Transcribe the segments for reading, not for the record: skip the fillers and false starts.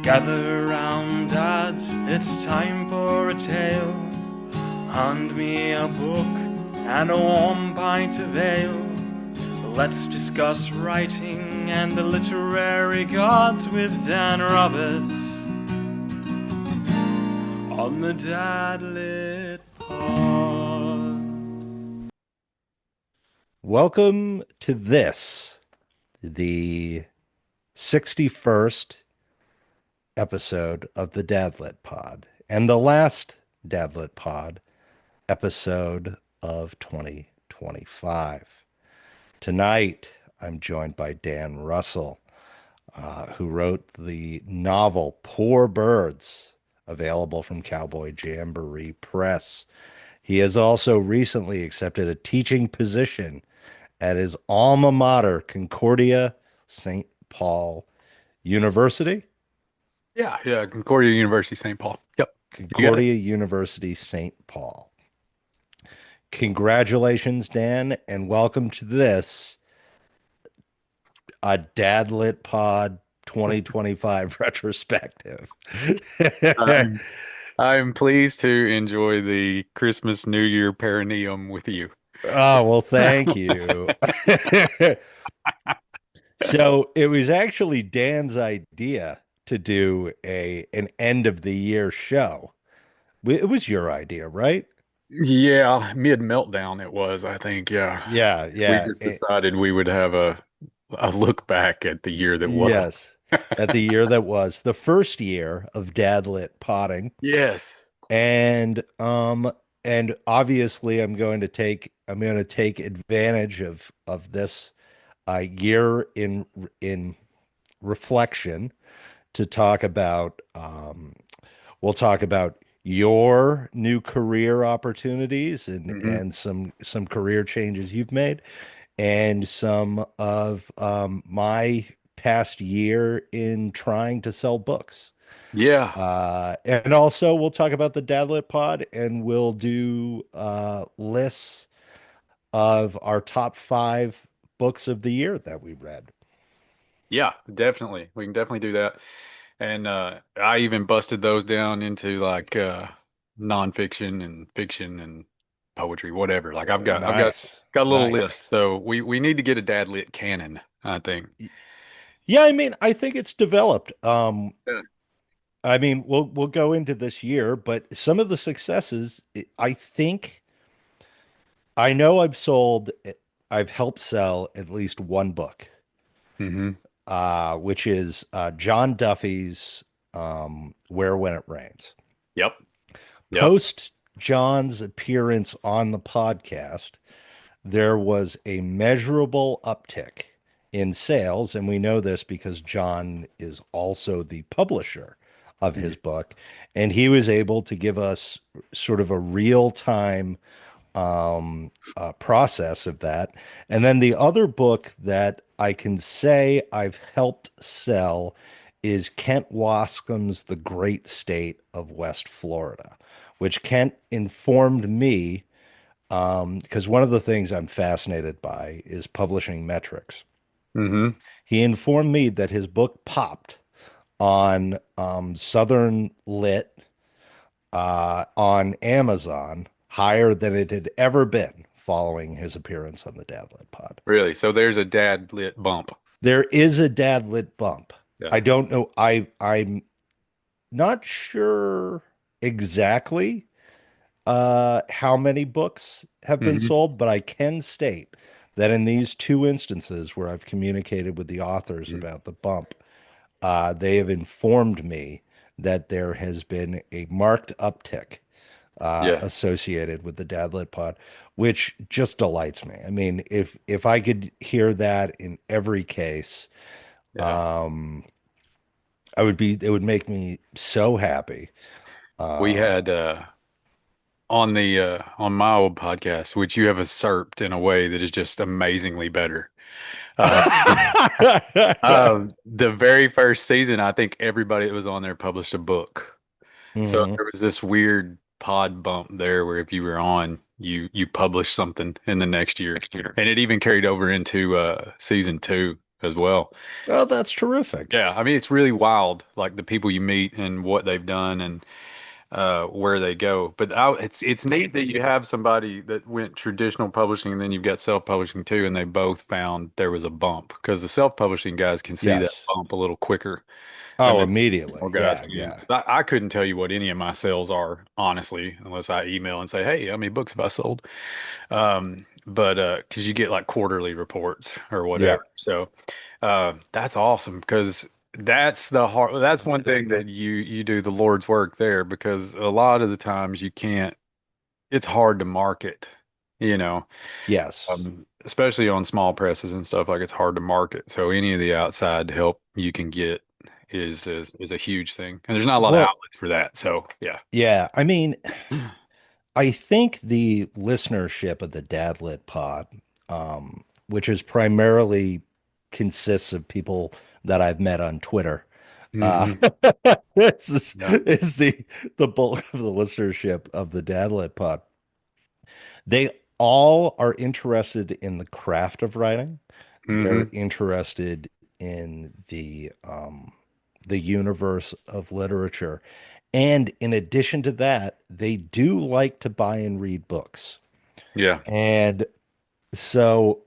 Gather round, dads, it's time for a tale. Hand me a book and a warm pint of ale. Let's discuss writing and the literary gods with Dan Roberts on the Dad Lit Pod. Welcome to this, the 61st episode of the Dadlit Pod, and the last Dadlit Pod episode of 2025. Tonight, I'm joined by Dan Russell, who wrote the novel Poor Birds, available from Cowboy Jamboree Press. He has also recently accepted a teaching position at his alma mater, Concordia St. Paul University. Yeah, Concordia University, St. Paul. Yep, you got it. Concordia University, St. Paul. Congratulations, Dan, and welcome to this, a Dadlit Pod 2025 retrospective. I'm, I'm pleased to enjoy the Christmas New Year perineum with you. Oh, well, thank you. So it was actually Dan's idea to do an end of the year show. It was your idea, right? Yeah, mid meltdown it was, I think. Yeah, Yeah, we yeah. just decided we would have a look back at the year that was. Yes. At the year that was the first year of Dadlit potting. Yes. And obviously I'm going to take advantage of this year in reflection to talk about we'll talk about your new career opportunities and hmm and some career changes you've made, and some of my past year in trying to sell books. Yeah. And also we'll talk about the Dadlit Pod, and we'll do lists of our top five books of the year that we read. Yeah, definitely. We can definitely do that. And I even busted those down into like nonfiction and fiction and poetry, whatever. Like I've got Nice. got a little Nice. list. So we need to get a dad lit canon, I think. Yeah, I mean, I think it's developed. Yeah. I mean, we'll go into this year, but some of the successes, I think, I know I've helped sell at least one book, hmm which is John Duffy's Where When It Rains. Yep. Yep. Post John's appearance on the podcast, there was a measurable uptick in sales. And we know this because John is also the publisher of his book. And he was able to give us sort of a real time process of that. And then the other book that I can say I've helped sell is Kent Wascom's The Great State of West Florida, which Kent informed me, because one of the things I'm fascinated by is publishing metrics. hmm He informed me that his book popped on Southern Lit on Amazon higher than it had ever been following his appearance on the Dadlit Pod. Really. So there's a dad lit bump. There is a Dadlit bump. Yeah. I don't know. I'm not sure exactly how many books have been hmm sold, but I can state that in these two instances where I've communicated with the authors about the bump, they have informed me that there has been a marked uptick Yeah. associated with the Dadlit Pod, which just delights me. I mean, if I could hear that in every case, Yeah. um, it would make me so happy. We Uh, had on my old podcast, which you have usurped in a way that is just amazingly better. Uh, the very first season, I think everybody that was on there published a book. So mhm. there was this weird pod bump there where if you were on, you published something in the next year. And it even carried over into season two as well. Oh, that's terrific. Yeah, I mean it's really wild, like the people you meet and what they've done and where they go. But it's neat that you have somebody that went traditional publishing and then you've got self-publishing too, and they both found there was a bump because the self-publishing guys can see that Yes. bump a little quicker than Oh, the immediately. traditional guys Yeah, can. yeah. 'Cause I couldn't tell you what any of my sales are, honestly, unless I email and say, "Hey, how many books have I sold?" But because you get like quarterly reports or Yeah. whatever. So that's awesome because that's one thing that you do the Lord's work there because a lot of the times you can't it's hard to market, you know, Yes. especially on small presses and stuff like it's hard to market. So any of the outside help you can get is a huge thing. And there's not a lot of Well, outlets for that. So yeah. yeah. I mean, I think the listenership of the Dadlit pod, which is primarily consists of people that I've met on Twitter, uh, Hmm. this is, Yeah. is the bulk of the listenership of the Dadlit pod. They all are interested in the craft of writing. They're Hmm. interested in the universe of literature. And in addition to that, they do like to buy and read books. Yeah. And so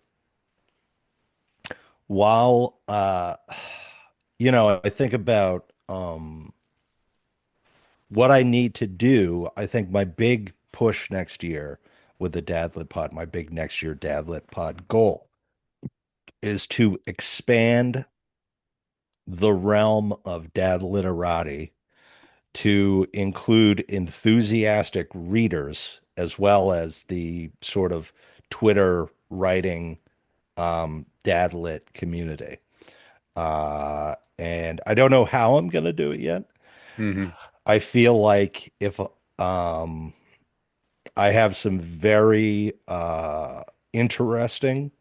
while I think about what I need to do, I think my big push next year with the Dadlit Pod, my big next year Dadlit Pod goal is to expand the realm of dad literati to include enthusiastic readers as well as the sort of Twitter writing dad lit community. And I don't know how I'm going to do it yet. Hmm. I feel like if um, I have some very interesting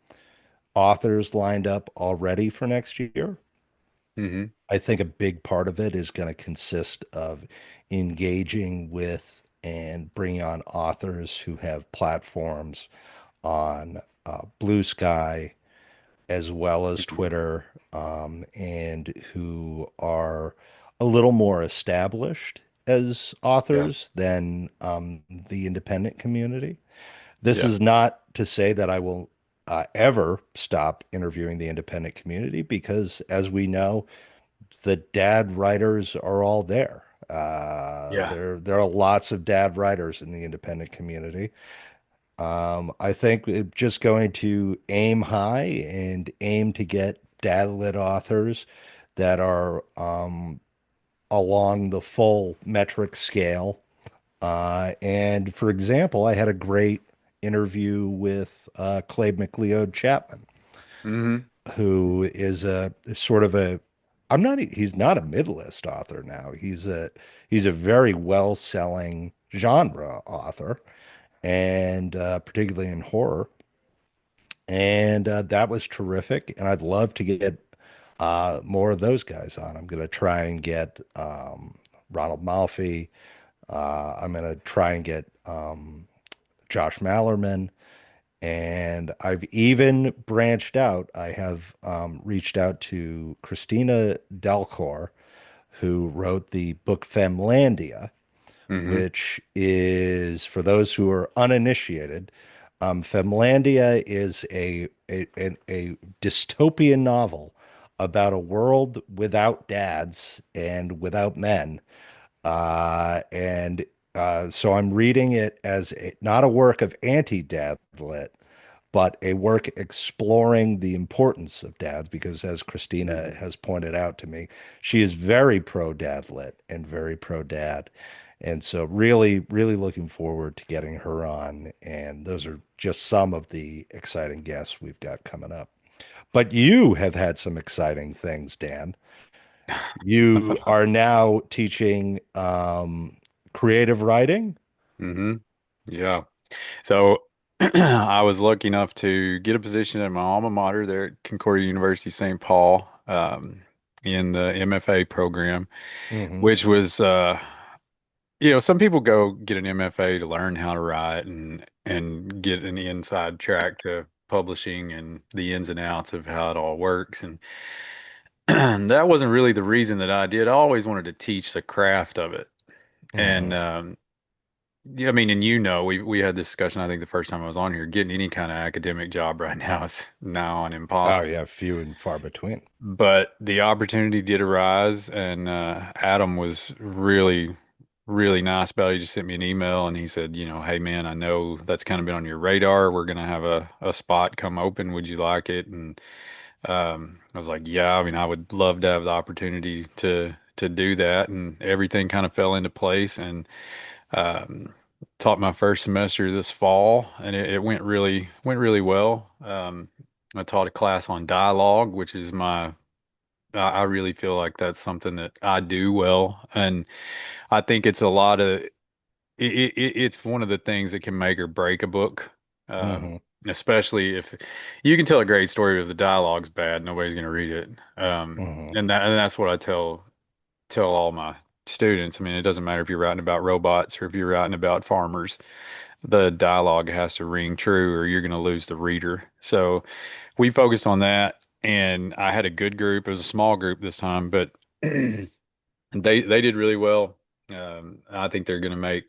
authors lined up already for next year. Hmm. I think a big part of it is going to consist of engaging with and bringing on authors who have platforms on Blue Sky as well as Hmm. Twitter, and who are a little more established as Yeah. authors than the independent community. This Yeah. is not to say that I will ever stop interviewing the independent community because, as we know, the dad writers are all there. Yeah. There are lots of dad writers in the independent community. I think it's just going to aim high and aim to get dad lit authors that are along the full metric scale. And for example, I had a great interview with Clay McLeod Chapman, Hmm. who is a sort of a I'm not he's not a mid-list author now. He's a very well-selling genre author and particularly in horror. And that was terrific. And I'd love to get more of those guys on. I'm going to try and get Ronald Malfi. I'm going to try and get Josh Mallerman. And I've even branched out. I have reached out to Christina Delcor, who wrote the book Femlandia, Hmm. which is, for those who are uninitiated, Femlandia is a dystopian novel about a world without dads and without men. And so I'm reading it as not a work of anti-dad lit, but a work exploring the importance of dads, because as Christina Hmm. has pointed out to me, she is very pro dad lit and very pro dad. And so really, really looking forward to getting her on. And those are just some of the exciting guests we've got coming up. But you have had some exciting things, Dan. You are now teaching creative writing. Hmm. Yeah. So I was lucky enough to get a position at my alma mater there at Concordia University, St. Paul, in the MFA program, Hmm. which was, some people go get an MFA to learn how to write and get an inside track to publishing and the ins and outs of how it all works. And that wasn't really the reason that I did. I always wanted to teach the craft of it. And Hmm. yeah, I mean, and we had this discussion, I think the first time I was on here, getting any kind of academic job right now is now on Oh impossible. yeah, few and far between. But the opportunity did arise, and Adam was really, really nice about it. He just sent me an email and he said, hey man, I know that's kind of been on your radar. We're gonna have a spot come open. Would you like it? And I was like, yeah, I mean, I would love to have the opportunity to do that. And everything kind of fell into place. And um, taught my first semester this fall, and it went really well. I taught a class on dialogue, which is I really feel like that's something that I do well, and I think it's a lot of it's one of the things that can make or break a book. Hmm. Especially if you can tell a great story, but if the dialogue's bad, nobody's going to read it. Hmm. And that's what I tell all my students. I mean, it doesn't matter if you're writing about robots or if you're writing about farmers, the dialogue has to ring true or you're going to lose the reader. So we focused on that, and I had a good group. It was a small group this time, but they did really well. I think they're going to make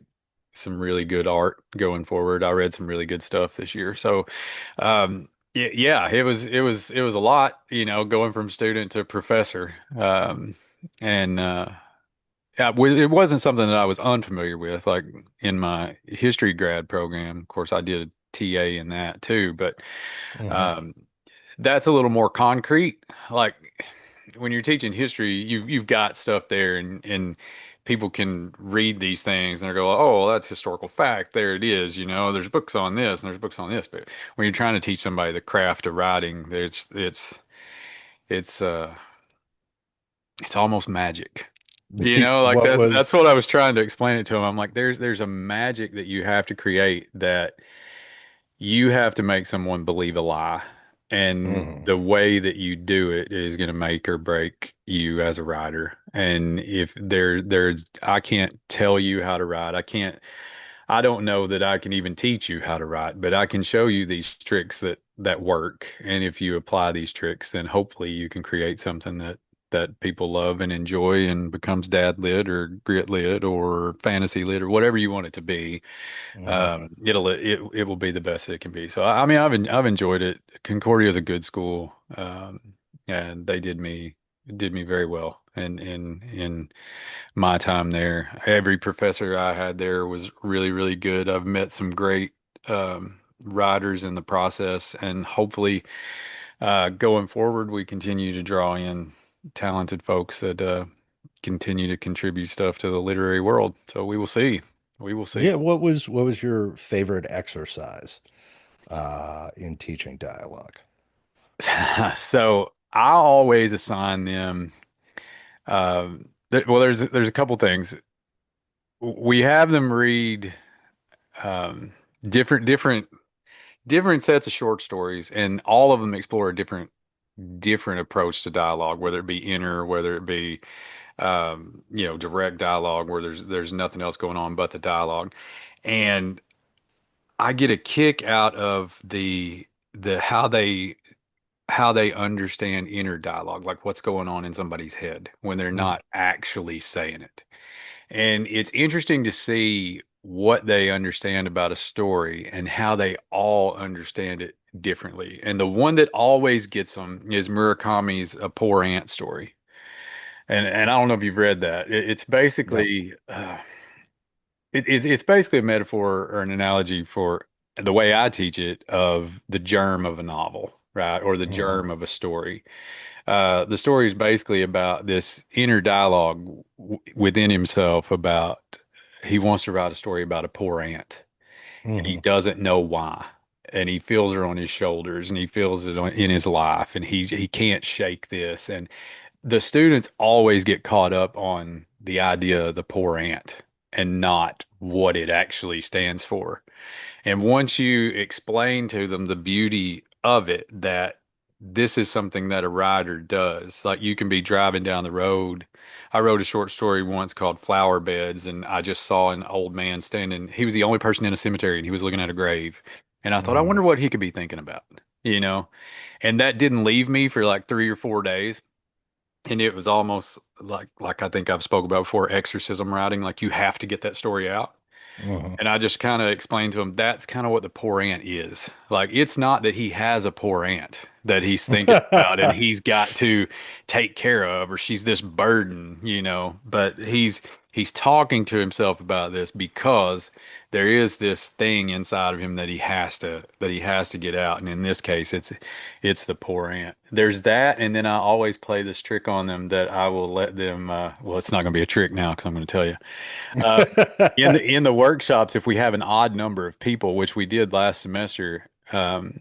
some really good art going forward. I read some really good stuff this year. So, yeah, yeah, it was a lot, going from student to professor. And yeah, it wasn't something that I was unfamiliar with. Like in my history grad program, of course, I did a TA in that too, but Hmm. um, that's a little more concrete. Like when you're teaching history, you've got stuff there, and people can read these things and they go, "Oh, well, that's historical fact. There it is." There's books on this and there's books on this. But when you're trying to teach somebody the craft of writing, it's it's almost magic. Like What that's what was? I was trying to explain it to him. I'm like, there's a magic that you have to create that you have to make someone believe a lie. And Hmm. the way that you do it is going to make or break you as a writer. And if I can't tell you how to write. I don't know that I can even teach you how to write, but I can show you these tricks that work. And if you apply these tricks, then hopefully you can create something that people love and enjoy and becomes dad lit or grit lit or fantasy lit or whatever you want it to be. Hmm. It will be the best it can be. So I mean, I've enjoyed it. Concordia is a good school, and they did me very well. And in my time there, every professor I had there was really really good. I've met some great writers in the process, and hopefully, going forward, we continue to draw in talented folks that continue to contribute stuff to the literary world. So we will see. We will see. Yeah. What was your favorite exercise in teaching dialogue? So I always assign them. Well, there's a couple things. We have them read um, different different sets of short stories, and all of them explore a different approach to dialogue, whether it be inner, whether it be direct dialogue, where there's nothing else going on but the dialogue. And I get a kick out of the how they understand inner dialogue, like what's going on in somebody's head when they're Mm. not actually saying it. And it's interesting to see what they understand about a story and how they all understand it differently. And the one that always gets them is Murakami's A Poor Ant story. And I don't know if you've read that. It's No. basically it's basically a metaphor or an analogy for the way I teach it of the germ of a novel, right? Or the Hmm. germ of a story. The story is basically about this inner dialogue within himself about he wants to write a story about a poor ant and he Hmm. doesn't know why. And he feels her on his shoulders and he feels it in his life and he can't shake this. And the students always get caught up on the idea of the poor ant and not what it actually stands for. And once you explain to them the beauty of it, that this is something that a writer does, like you can be driving down the road. I wrote a short story once called Flower Beds, and I just saw an old man standing. He was the only person in a cemetery, and he was looking at a grave. And I thought, I Hmm. wonder what he could be thinking about. you know, and that didn't leave me for like 3 or 4 days. And it was almost like I think I've spoke about before, exorcism writing, like you have to get that story out. Hmm. And I just kind of explained to him that's kind of what the poor ant is. Like, it's not that he has a poor ant that he's thinking about and he's got to take care of, or she's this burden, but he's talking to himself about this because there is this thing inside of him that he has to get out. And in this case, it's the poor ant. There's that, and then I always play this trick on them that I will let them well, it's not going to be a trick now because I'm going to tell you. Uh, in the workshops, if we have an odd number of people, which we did last semester, I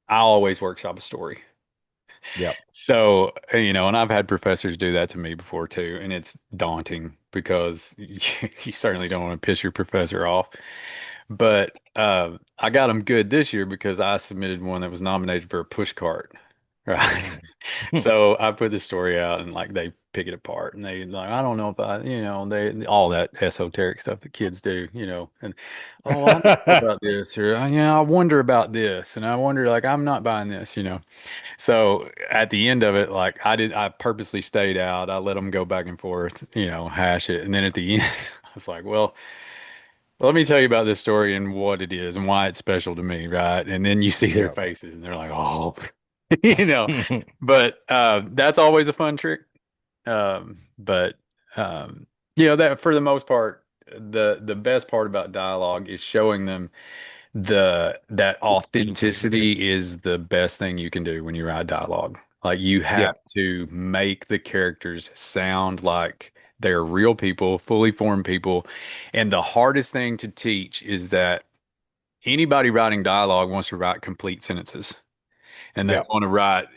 always workshop a story. Yep. So, and I've had professors do that to me before too, and it's daunting because you certainly don't want to piss your professor off. But I got them good this year because I submitted one that was nominated for a push cart, right? Mm. So I put the story out and like they pick it apart and they like, I don't know if they all that esoteric stuff that kids do, and oh, I don't know about this, or I wonder about this, and I wonder, like, I'm not buying this. So at the end of it, like I purposely stayed out. I let them go back and forth, hash it, and then at the end, I was like, well. Let me tell you about this story and what it is and why it's special to me, right? And then you see their Yep. faces and they're like, "Oh," you know. But that's always a fun trick. But that for the most part, the best part about dialogue is showing them that authenticity is the best thing you can do when you write dialogue. Like you have Yep. to make the characters sound like they're real people, fully formed people. And the hardest thing to teach is that anybody writing dialogue wants to write complete sentences. And they Yep. want to write,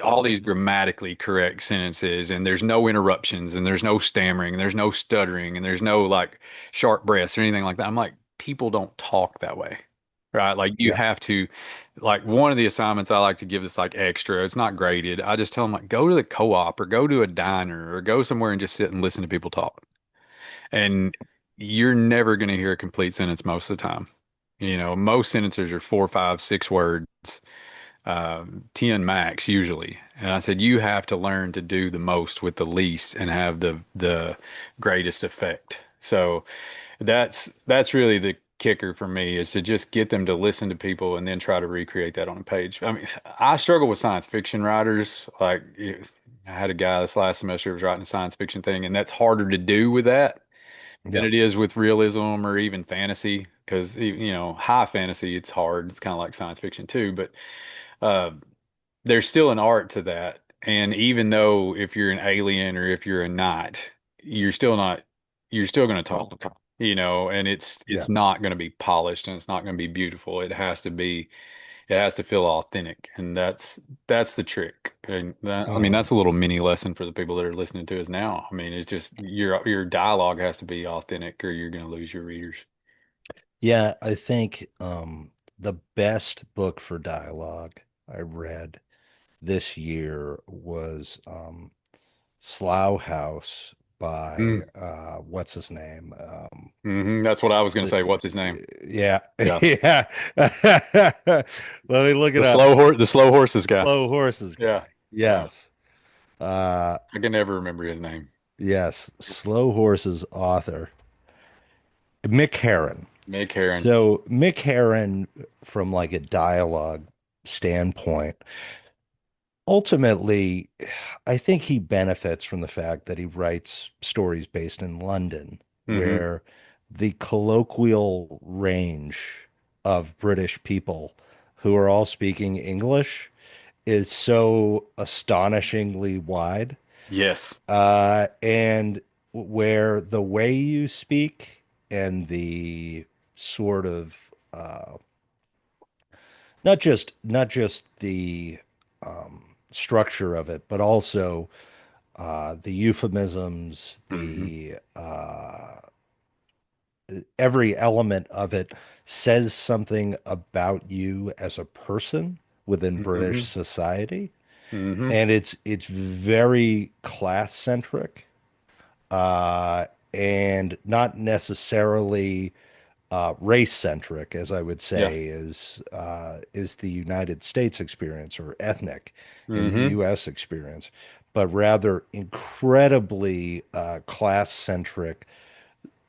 all these grammatically correct sentences, and there's no interruptions, and there's no stammering, and there's no stuttering, and there's no like sharp breaths or anything like that. I'm like, people don't talk that way, right? Like you Yep. have to, like one of the assignments I like to give that's like extra. It's not graded. I just tell them like, go to the co-op or go to a diner or go somewhere and just sit and listen to people talk. And you're never going to hear a complete sentence most of the time. Most sentences are 4, 5, 6 words, 10 max usually. And I said, you have to learn to do the most with the least and have the greatest effect. So that's really the kicker for me is to just get them to listen to people and then try to recreate that on a page. I mean, I struggle with science fiction writers. Like I had a guy this last semester who was writing a science fiction thing, and that's harder to do with that than Yep. it is with realism or even fantasy. Because high fantasy, it's hard. It's kind of like science fiction too, but uh, there's still an art to that. And even though if you're an alien or if you're a knight, you're still not, you're still going to talk, and it's Yep. not going to be polished and it's not going to be beautiful. It has to feel authentic. And that's the trick. And I mean, Hmm. that's a little mini lesson for the people that are listening to us now. I mean, it's just your dialogue has to be authentic or you're going to lose your readers. Yeah, I think the best book for dialogue I read this year was Slough House by what's his name? That's what I was going to The, say. What's his name? yeah, Yeah. yeah. Let me look it The up. slow horse, the slow horses guy. Slow Horses Yeah. guy. Yeah. Yes. Uh I can never remember his name. yes, Slow Horses author Mick Herron. Meg Heron. So Mick Herron, from like a dialogue standpoint, ultimately, I think he benefits from the fact that he writes stories based in London, Hmm. where the colloquial range of British people who are all speaking English is so astonishingly wide. Yes. And where the way you speak and the sort of not just the structure of it, but also the euphemisms, Hmm. the every element of it says something about you as a person within British Hmm. society, Hmm. and it's very class centric, and not necessarily race centric, as I would Yeah. say, is the United States experience or ethnic in the Hmm. U.S. experience, but rather incredibly class centric,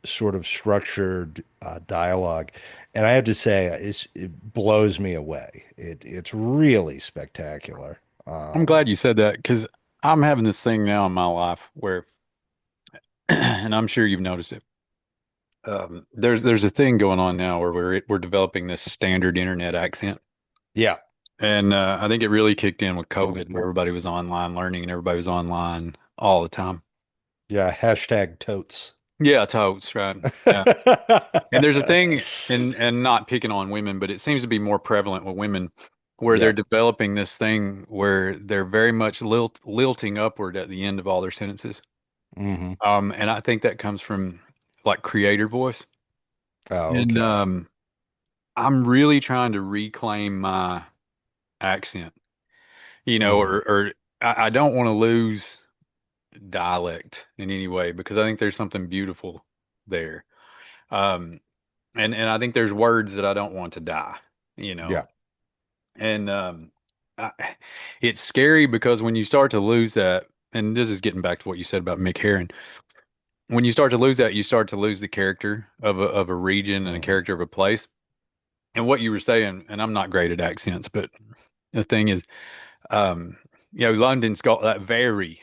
sort of structured dialogue. And I have to say, it blows me away. It's really spectacular. I'm glad you said that because I'm having this thing now in my life where, and I'm sure you've noticed it. There's a thing going on now where we're developing this standard internet accent. Yeah, And I think it really kicked in with COVID, where everybody was online learning and everybody was online all the time. yeah. Hashtag totes. Yeah, totes, right? Yeah. And there's a thing, and not picking on women, but it seems to be more prevalent with women, where they're Yep. developing this thing where they're very much lilting upward at the end of all their sentences. Hmm. And I think that comes from like creator voice. Oh, And okay. I'm really trying to reclaim my accent, Hmm. or I don't want to lose dialect in any way because I think there's something beautiful there. Um, and I think there's words that I don't want to die, you Yeah. know. And I, it's scary because when you start to lose that, and this is getting back to what you said about Mick Herron, when you start to lose that, you start to lose the character of a region and a Hmm. character of a place. And what you were saying, and I'm not great at accents, but the thing is, um, London's got that very,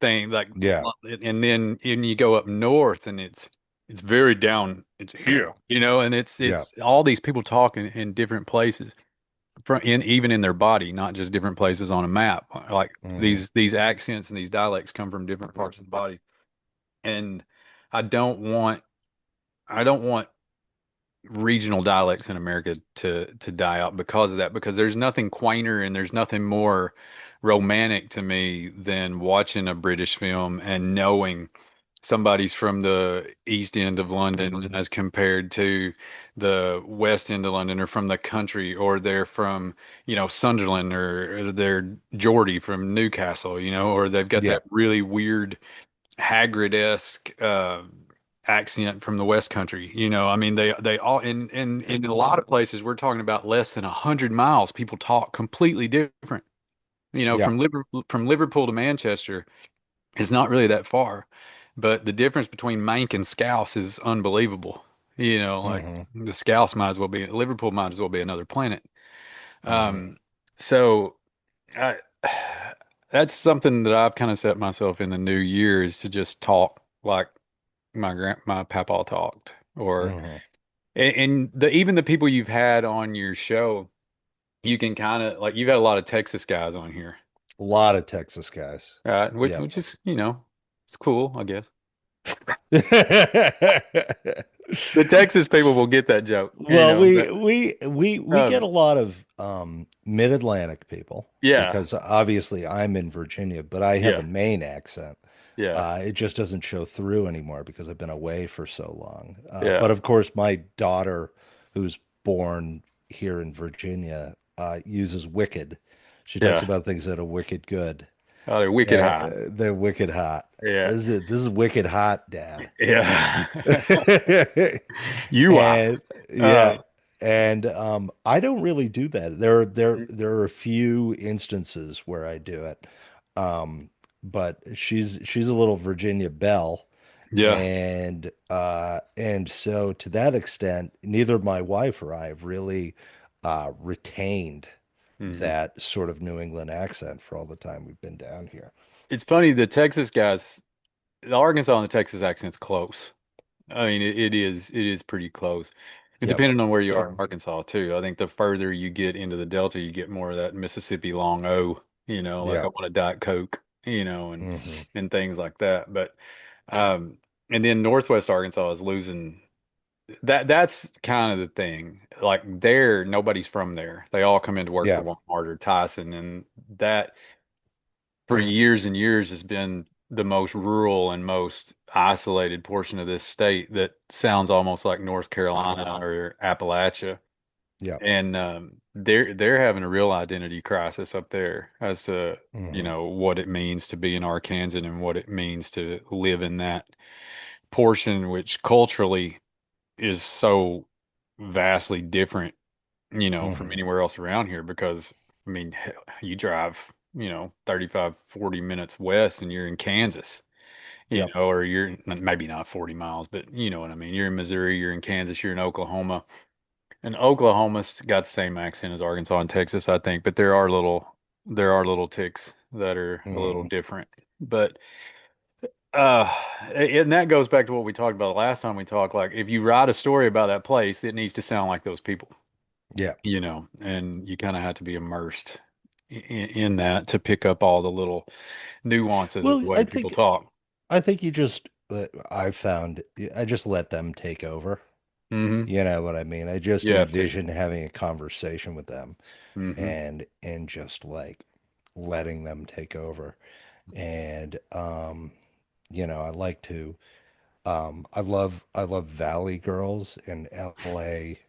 thing like, Yeah. and then you go up north and it's very down, it's here, and Yeah. it's all these people talking in different places even in their body, not just different places on a map. Like Hmm. these accents and these dialects come from different parts of the body. And I don't want I don't want regional dialects in America to die out because of that, because there's nothing quainter and there's nothing more romantic to me than watching a British film and knowing somebody's from the East End of London as compared to the West End of London, or from the country, or they're from, Sunderland, or they're Geordie from Newcastle, or they've got Yeah. that really weird Hagrid-esque accent from the West Country. I mean, they all in a lot of places we're talking about less than 100 miles. People talk completely different. Yeah. From Liverpool to Manchester is not really that far, but the difference between Mank and Scouse is unbelievable. Like Hmm. the Scouse might as well be Liverpool, might as well be another planet. Hmm. Um, so I, that's something that I've kind of set myself in the new year, is to just talk like my papa talked, or Hmm. and even the people you've had on your show, you can kind of like, you've had a lot of Texas guys on here, A lot of Texas guys. which, Yep. which is, it's cool, I guess. The Texas people will get that joke, Well, we but we we get a um, lot of mid-Atlantic people yeah, because obviously I'm in Virginia, but I have a yeah, Maine accent. yeah, It just doesn't show through anymore because I've been away for so long. But yeah, of course, my daughter, who's born here in Virginia, uses wicked. She talks yeah. about things that are wicked good. Oh, they're wicked high. They're wicked hot. Yeah, This is wicked hot, Dad. yeah. You are. And yeah, Uh, and I don't really do that. There are a few instances where I do it. But she's a little Virginia Belle, yeah. and so to that extent, neither my wife or I have really retained Hmm. that sort of New England accent for all the time we've been down here. It's funny, the Texas guys, the Arkansas and the Texas accent's close. I mean, it is pretty close. And Yep. depending on where you are in Arkansas too, I think the further you get into the Delta, you get more of that Mississippi long O, like I Yep. want a Diet Coke, and Hmm. things like that. But um, and then Northwest Arkansas is losing that. That's kind of the thing. Like there, nobody's from there. They all come in to work for Yeah. Walmart or Tyson, and that for years and years has been the most rural and most isolated portion of this state that sounds almost like North Carolina or Appalachia. Yep. And they're having a real identity crisis up there as to, Hmm. what it means to be an Arkansan and what it means to live in that portion, which culturally is so vastly different, from Hmm. anywhere else around here because I mean, hell, you drive, 35, 40 minutes west and you're in Kansas, Yep. or you're maybe not 40 miles, but you know what I mean. You're in Missouri, you're in Kansas, you're in Oklahoma. And Oklahoma's got the same accent as Arkansas and Texas, I think, but there are little ticks that are a little Hmm. different. But uh and that goes back to what we talked about last time we talked. Like if you write a story about that place, it needs to sound like those people, Yeah. and you kind of have to be immersed in that to pick up all the little nuances of the Well, way people talk. I think you just I found I just let them take over. Hmm. You know what I mean? I just You have to. envision having a conversation with them Hmm. and just like letting them take over. And I like to I love Valley Girls in LA,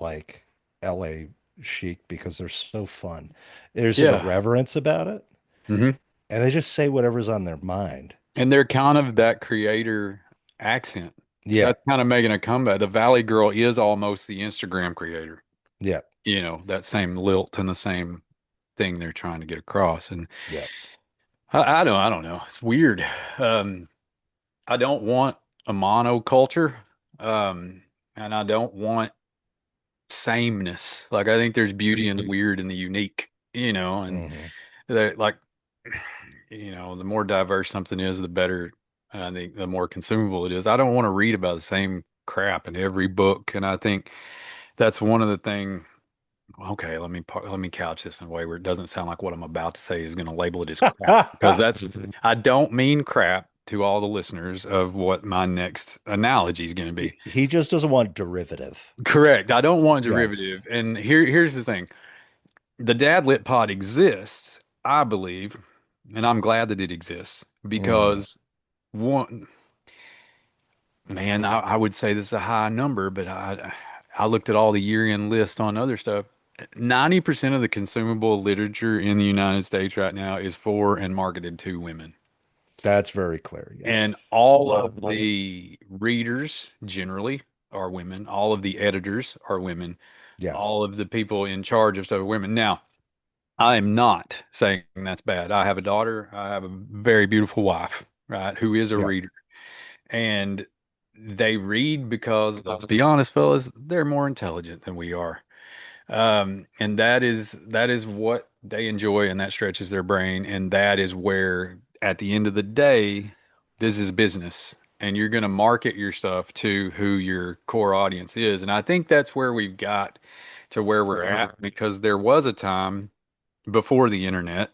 like LA chic because they're so fun. There's an Yeah. irreverence about it, Hmm. and they just say whatever's on their mind. And they're kind of that creator accent. Yeah, That's kind of making a comeback. The Valley Girl is almost the Instagram creator. yeah, That same lilt and the same thing they're trying to get across. And yeah. I don't know. It's weird. Um, I don't want a monoculture. Um, and I don't want sameness. Like I think there's beauty in the weird and the unique, and Hmm. like, the more diverse something is, the better. I think the more consumable it is. I don't want to read about the same crap in every book, and I think that's one of the thing. Okay, let me couch this in a way where it doesn't sound like what I'm about to say is going to label it as crap because I don't mean crap to all the listeners of what my next analogy is going to be. He just doesn't want derivative. Correct. I don't want Yes. derivative. And here's the thing. The Dad Lit Pod exists, I believe, and I'm glad that it exists Hmm. because one, man, I would say this is a high number, but I looked at all the year-end list on other stuff. 90% of the consumable literature in the United States right now is for and marketed to women. That's very clear. And Yes. all of the readers generally are women. All of the editors are women. Yes. All of the people in charge of stuff are women. Now, I am not saying that's bad. I have a daughter. I have a very beautiful wife, right, who is a Yeah. reader. And they read because, let's be honest, fellas, they're more intelligent than we are. And that is what they enjoy, and that stretches their brain. And that is where, at the end of the day, this is business. And you're going to market your stuff to who your core audience is. And I think that's where we've got to where we're at because there was a time before the internet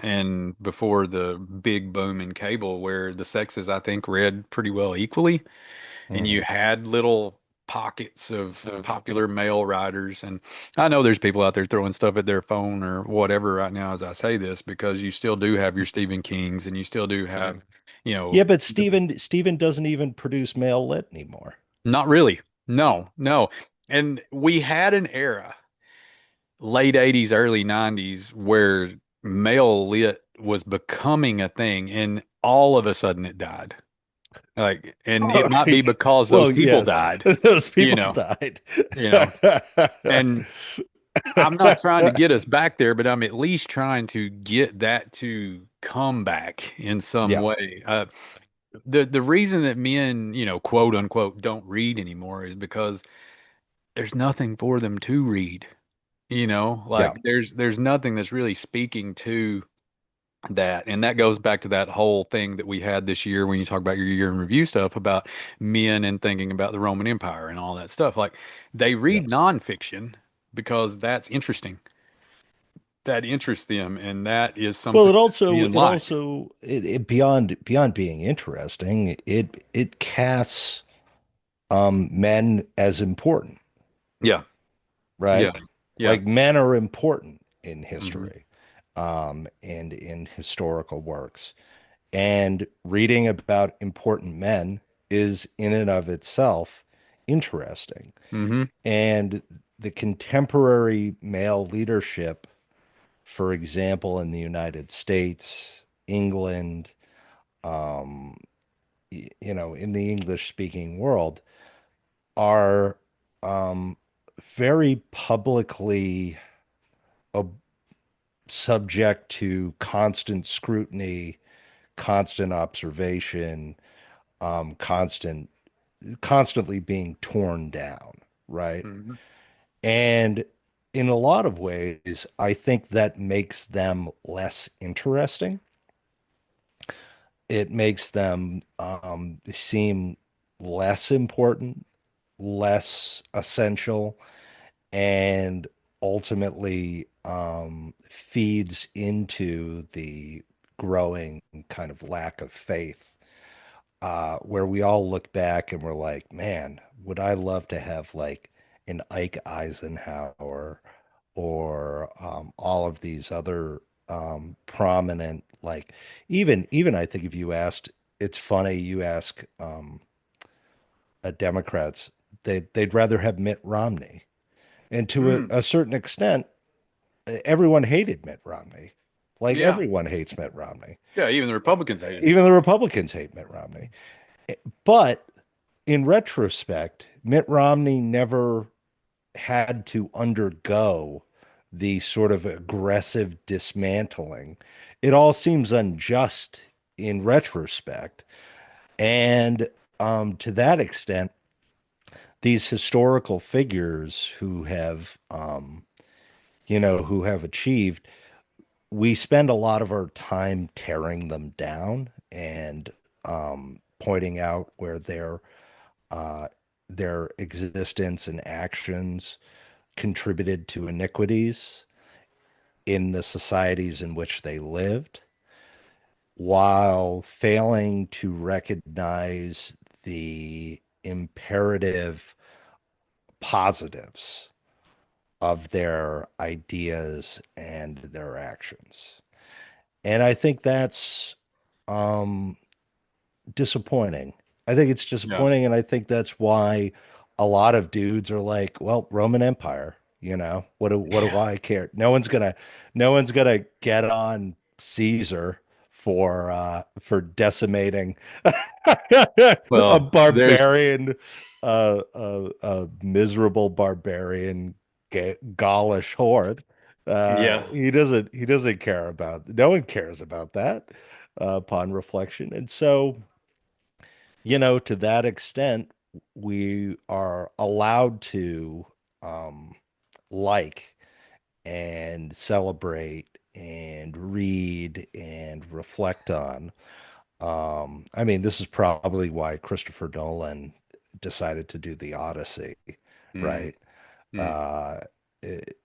and before the big boom in cable where the sexes I think read pretty well equally, and you Hmm. had little pockets of popular male writers. And I know there's people out there throwing stuff at their phone or whatever right now as I say this, because you still do have your Stephen Kings and you still do have, you Yeah, know but Steven doesn't even produce male lit anymore. not really. No, no. And we had an era, late 80s, early 90s, where male lit was becoming a thing, and all of a sudden it died. Like, and it Oh, might be because those well, people yes, died, those you people know, died. you know. And I'm not trying to get us back there, but I'm at least trying to get that to come back in some Yeah, way. The reason that men, quote unquote, don't read anymore is because there's nothing for them to read. yeah. Like there's nothing that's really speaking to that. And that goes back to that whole thing that we had this year when you talk about your year in review stuff about men and thinking about the Roman Empire and all that stuff. Like they Yeah. read nonfiction because that's interesting. That interests them, and that is Well, something that men it like. also it beyond being interesting, it casts men as important, Yeah, right? yeah, yeah. Like men are important in Hmm. history, and in historical works. And reading about important men is in and of itself interesting. Hmm. And the contemporary male leadership, for example, in the United States, England, in the English speaking world, are um, very publicly ob subject to constant scrutiny, constant observation, um, constant, constantly being torn down, right? Hmm. And in a lot of ways, I think that makes them less interesting. It makes them seem less important, less essential, and ultimately feeds into the growing kind of lack of faith, where we all look back and we're like, man, would I love to have like an Ike Eisenhower or all of these other prominent, like even I think if you asked, it's funny, you ask Democrats, they'd rather have Mitt Romney. And to Mm. a certain extent, everyone hated Mitt Romney. Like Yeah. everyone hates Mitt Romney. Yeah. Even the Republicans hated him. Even the Republicans hate Mitt Romney. But in retrospect, Mitt Romney never had to undergo the sort of aggressive dismantling. It all seems unjust in retrospect. And to that extent, these historical figures who have, who have achieved, we spend a lot of our time tearing them down and pointing out where uh, their existence and actions contributed to iniquities in the societies in which they lived, while failing to recognize the imperative positives of their ideas and their actions. And I think that's um, disappointing. I think it's Yeah. disappointing, and I think that's why a lot of dudes are like, "Well, Roman Empire, what do Yeah. I care? No one's gonna get on Caesar for decimating a Well, there's, barbarian, a miserable barbarian Gaulish horde." yeah. He doesn't care about. No one cares about that upon reflection, and so to that extent, we are allowed to um, like and celebrate and read and reflect on. I mean, this is probably why Christopher Nolan decided to do the Odyssey, Mm. right? Mm. Uh, it,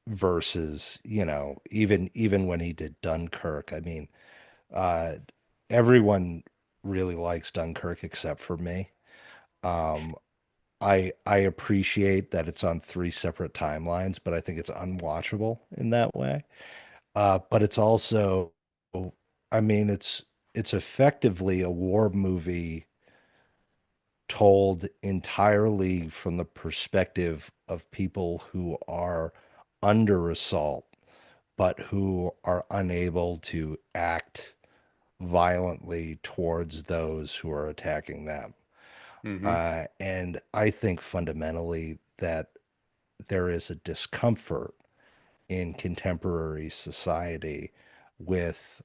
versus, even when he did Dunkirk. I mean, uh, everyone really likes Dunkirk except for me. Um, I appreciate that it's on three separate timelines, but I think it's unwatchable in that way. But it's also, I mean, it's effectively a war movie told entirely from the perspective of people who are under assault, but who are unable to act violently towards those who are attacking them. Hmm. And I think fundamentally that there is a discomfort in contemporary society with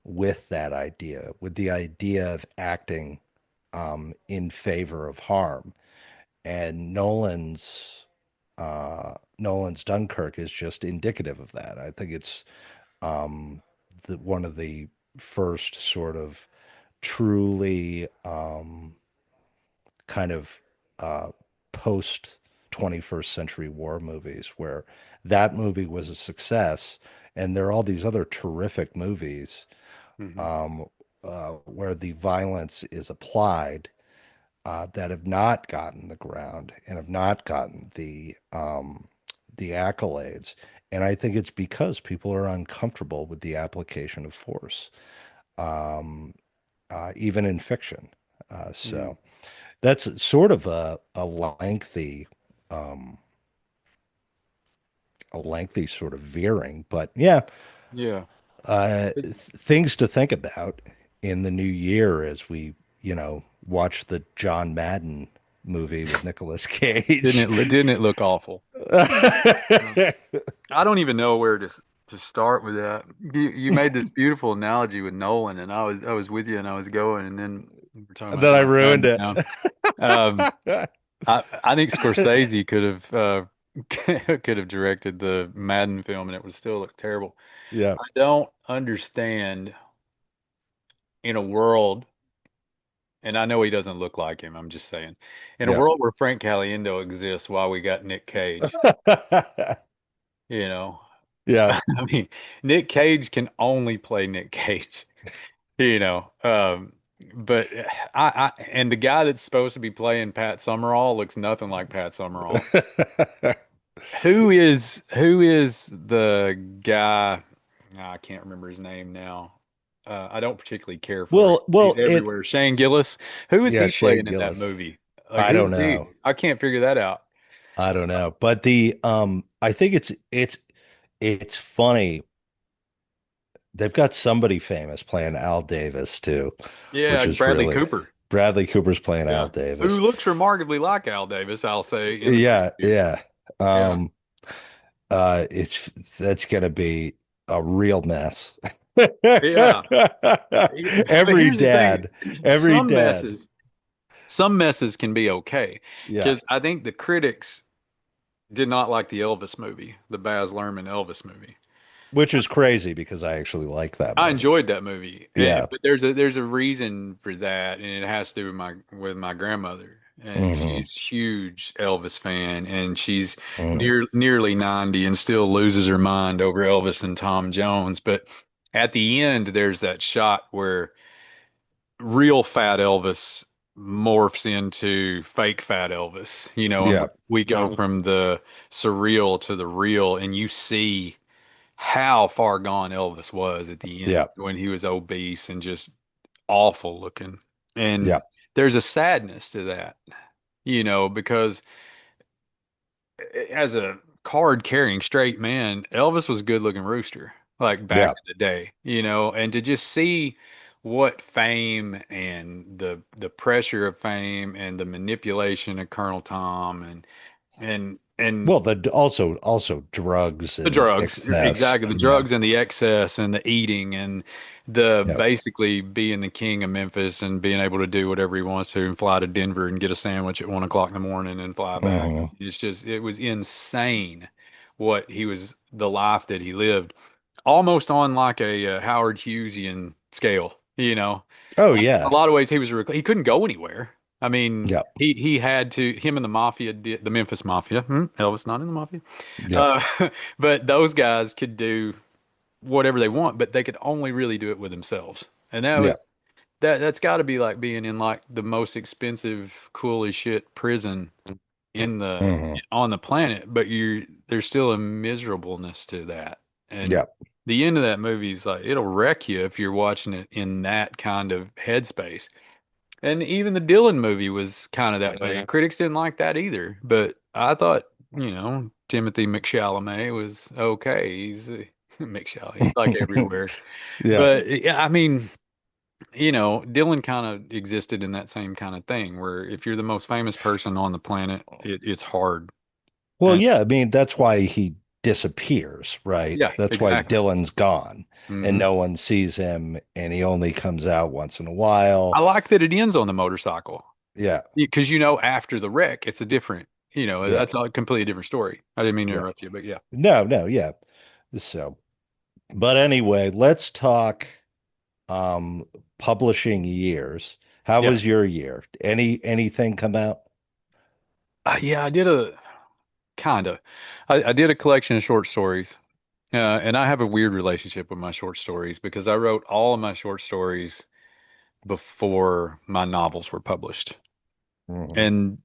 with that idea, with the idea of acting in favor of harm. And Nolan's Dunkirk is just indicative of that. I think it's one of the first sort of truly kind of uh, post 21st century war movies where that movie was a success. And there are all these other terrific movies Hmm. um, where the violence is applied that have not gotten the ground and have not gotten the accolades. And I think it's because people are uncomfortable with the application of force, um, even in fiction. Mm. So that's sort of um, a lengthy sort of veering, but yeah, Yeah. It, things to think about in the new year as we, you know, watch the John Madden movie with Nicolas Cage. Didn't it look awful? Um, I don't even know where to start with that. You made this beautiful analogy with Nolan, and I was with you, and I was going, and then we're talking about Then I John ruined Madden it. now. Um, I think Scorsese could have could have directed the Madden film, and it would still look terrible. Yeah, I don't understand in a world, and I know he doesn't look like him. I'm just saying, in a yeah. world where Frank Caliendo exists, why we got Nick Cage. You know, Yeah. I mean, Nick Cage can only play Nick Cage. You know, but and the guy that's supposed to be playing Pat Summerall looks nothing like Pat Summerall. Who is the guy? I can't remember his name now. I don't particularly care for him. Well, He's it, everywhere. Shane Gillis. Who is yeah, he Shea playing in that Gillis. movie? Like I who don't is he? know. I can't figure that out. I don't know. But I think it's funny. They've got somebody famous playing Al Davis too, Yeah, which is Bradley really Cooper. Bradley Cooper's playing Al Yeah, who Davis. looks remarkably like Al Davis, I'll say in the Yeah, preview. yeah. Yeah, Um, it's that's gonna be a real mess. yeah. But Every here's the thing: dad, every some dad. messes. Some messes can be okay Yeah, because I think the critics did not like the Elvis movie, the Baz Luhrmann Elvis movie. which is crazy because I actually like that I movie. enjoyed that movie, Yeah. but there's a reason for that, and it has to do with my grandmother, and Hmm. she's huge Elvis fan, and she's Hmm. nearly 90 and still loses her mind over Elvis and Tom Jones. But at the end, there's that shot where real fat Elvis morphs into fake fat Elvis, you know, and Yeah, we go from the surreal to the real, and you see how far gone Elvis was at the yeah, end when he was obese and just awful looking. And yeah, there's a sadness to that, you know, because as a card carrying straight man, Elvis was a good looking rooster, like back yeah, in the day, you know, and to just see what fame and the pressure of fame and the manipulation of Colonel Tom and well, the also drugs the and drugs, excess. exactly. The Yeah, drugs and the excess and the eating and the yeah. basically being the king of Memphis and being able to do whatever he wants to and fly to Denver and get a sandwich at 1 o'clock in the morning and fly back. Hmm. It's just, it was insane what he was, the life that he lived, almost on like a Howard Hughesian scale, you know. Oh In a yeah, lot of ways, he couldn't go anywhere. I mean, yeah, he had to, him and the mafia did, the Memphis mafia. Elvis not in the mafia. yeah, Uh, but those guys could do whatever they want, but they could only really do it with themselves. And yeah. that's got to be like being in like the most expensive, cool as shit prison in the Hmm. on the planet, but there's still a miserableness to that. And Yeah, the end of that movie is like it'll wreck you if you're watching it in that kind of headspace. And even the Dylan movie was kind of that way. Critics didn't like that either, but I thought, you know, Timothy McChalamet was okay. He's McChalamet, he's like everywhere. yeah. But yeah, I mean, you know, Dylan kind of existed in that same kind of thing where if you're the most famous person on the planet, it's hard. Well, And yeah. I mean, that's why he disappears, right? yeah, That's why exactly. Dylan's gone and Hmm. no one sees him, and he only comes out once in a while. I like that it ends on the motorcycle Yeah, because you know after the wreck, it's a different, you know, yeah, that's a completely different story. I didn't mean to yeah. interrupt you, but yeah. No, no, yeah. So, but anyway, let's talk um publishing years. How Yeah. was your year? Anything come out? Yeah, I did a kind of. I did a collection of short stories, and I have a weird relationship with my short stories because I wrote all of my short stories before my novels were published. Hmm. And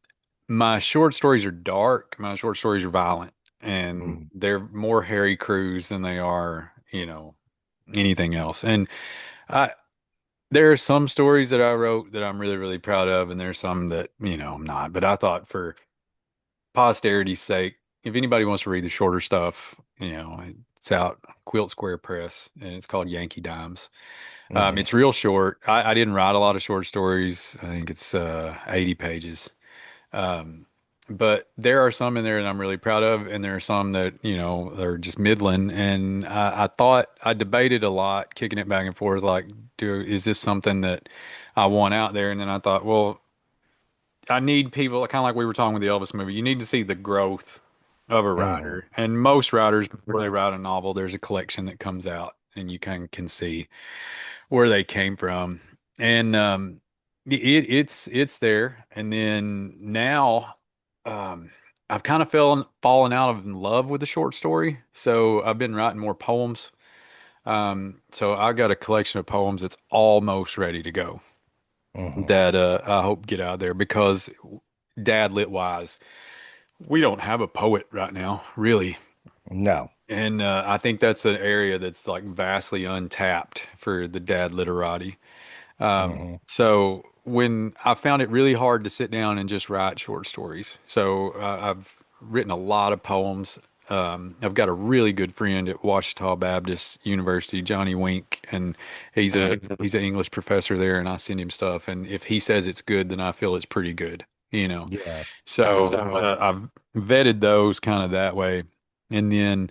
my short stories are dark, my short stories are violent, and Hmm. they're more Harry Crews than they are, you know, anything else. And I there are some stories that I wrote that I'm really, really proud of, and there's some that, you know, I'm not. But I thought for posterity's sake, if anybody wants to read the shorter stuff, you know, it's out Quilt Square Press and it's called Yankee Dimes. Hmm. It's real short. I didn't write a lot of short stories. I think it's 80 pages. Um, but there are some in there that I'm really proud of, and there are some that, they're just middling. And I thought I debated a lot, kicking it back and forth, like, is this something that I want out there? And then I thought, well, I need people, kind of like we were talking with the Elvis movie. You need to see the growth of a Hmm. writer. And most writers, before they write a novel, there's a collection that comes out, and you can see where they came from. And it's there. And then now, um, I've kind of fallen out of in love with the short story. So I've been writing more poems. So I got a collection of poems that's almost ready to go Hmm. that I hope get out there because dad lit wise, we don't have a poet right now, really. No. And I think that's an area that's like vastly untapped for the dad literati. Hmm. So when I found it really hard to sit down and just write short stories. So I've written a lot of poems. I've got a really good friend at Ouachita Baptist University, Johnny Wink, and he's an English professor there, and I send him stuff. And if he says it's good, then I feel it's pretty good, you know. Yeah. So I've vetted those kind of that way. And then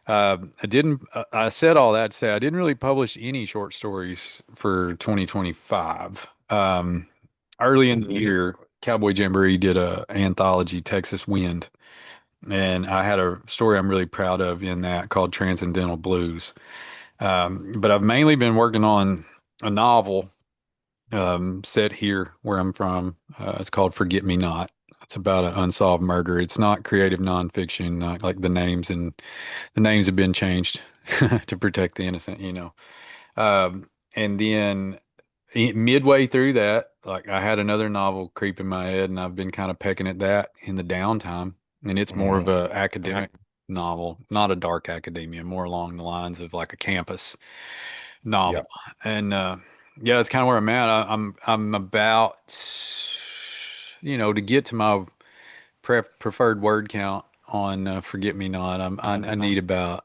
I said all that to say I didn't really publish any short stories for 2025. Early in the year, Cowboy Jamboree did a anthology, Texas Wind, and I had a story I'm really proud of in that called Transcendental Blues. But I've mainly been working on a novel set here where I'm from. It's called Forget Me Not. It's about an unsolved murder. It's not creative nonfiction, not like the names have been changed to protect the innocent, you know. And then midway through that, like I had another novel creep in my head, and I've been kind of pecking at that in the downtime. And it's more of Hmm. a academic novel, not a dark academia, more along the lines of like a campus novel. Yep. And yeah, that's kind of where I'm at. I'm about, to get to my preferred word count on Forget Me Not. I need about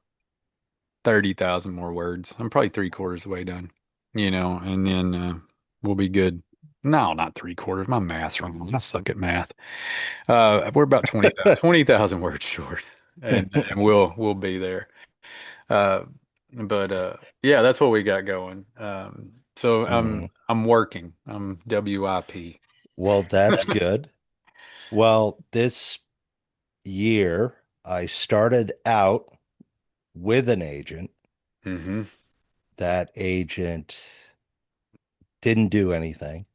30,000 more words. I'm probably three-quarters of the way done, and then we'll be good. No, not three-quarters. My math's wrong. I suck at math. We're about 20,000 words short, and we'll be there. Uh, but yeah, that's what we got going. So Hmm. I'm working. I'm WIP. Well, that's good. Well, this year I started out with an agent. Hmm. That agent didn't do anything,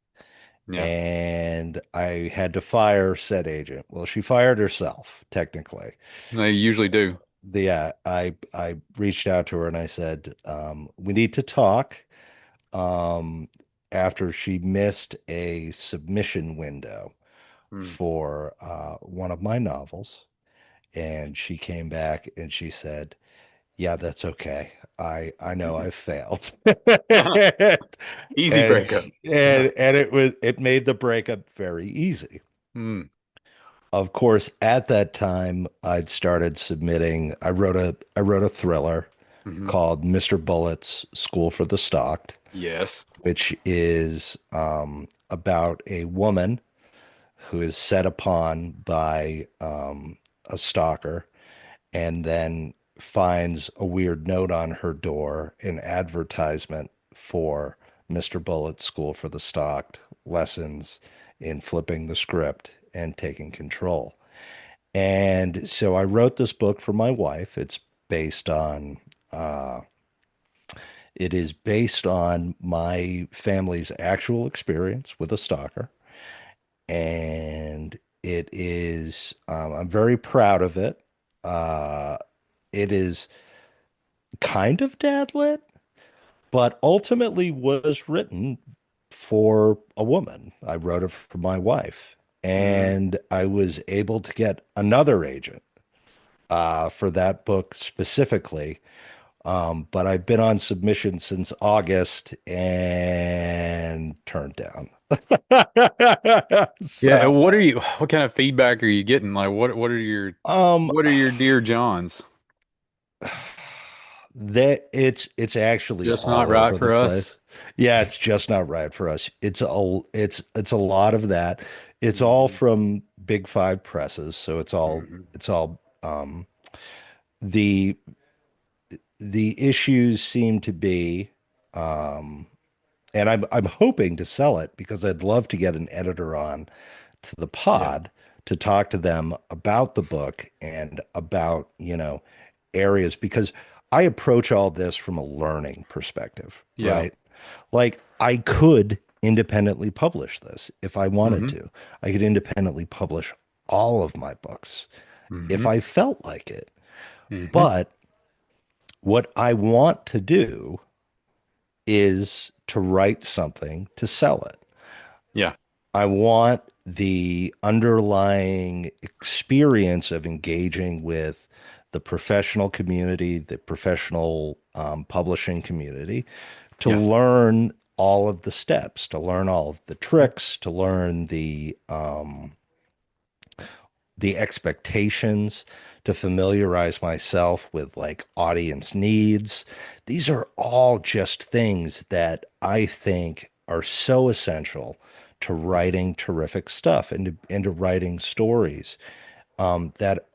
Yeah, and I had to fire said agent. Well, she fired herself, technically. they usually do. I reached out to her and I said, we need to talk. Um, after she missed a submission window Mm. for one of my novels, and she came back and she said, "Yeah, that's okay. I know I failed." Easy and breakup. and it made the breakup very easy. Mm. Of course, at that time, I'd started submitting. I wrote a thriller Hmm. called Mr. Bullet's School for the Stocked, Yes. which is about a woman who is set upon by a stalker and then finds a weird note on her door, an advertisement for Mr. Bullet's School for the Stocked, lessons in flipping the script and taking control. And so I wrote this book for my wife. Based on uh, it is based on my family's actual experience with a stalker, and I'm very proud of it. Uh, it is kind of dad lit, but ultimately was written for a woman. I wrote it for my wife, Hmm. and I was able to get another agent for that book specifically. But I've been on submission since August and turned down. Yeah. So, What kind of feedback are you getting? Like, what are your, um, what are your dear Johns? that it's actually Just not all right over the for us. place. Yeah, it's just not right for us. It's a lot of that. It's all Hmm. from Big Five presses, so Hmm. it's all the the issues seem to be um and I'm hoping to sell it because I'd love to get an editor on to the Yeah. pod to talk to them about the book and about, areas because I approach all this from a learning perspective, Yeah. right? Like I could independently publish this if I wanted Hmm. to. I could independently publish all of my books if Hmm. I felt like it. Hmm. But what I want to do is to write something to sell it. Yeah. I want the underlying experience of engaging with the professional community, the professional publishing community, to Yeah. learn all of the steps, to learn all of the tricks, to learn the expectations, to familiarize myself with like audience needs. These are all just things that I think are so essential to writing terrific stuff and to writing stories that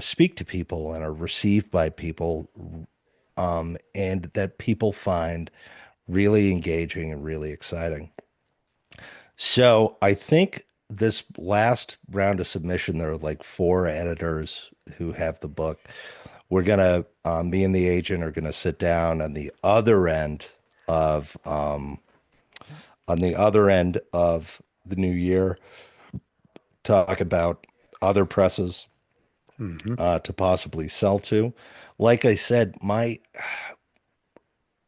speak to people and are received by people and that people find really engaging and really exciting. So I think this last round of submission, there are like four editors who have the book. We're gonna, me and the agent are gonna sit down of, on the other end of the new year, talk about other presses Hmm. to possibly sell to. Like I said,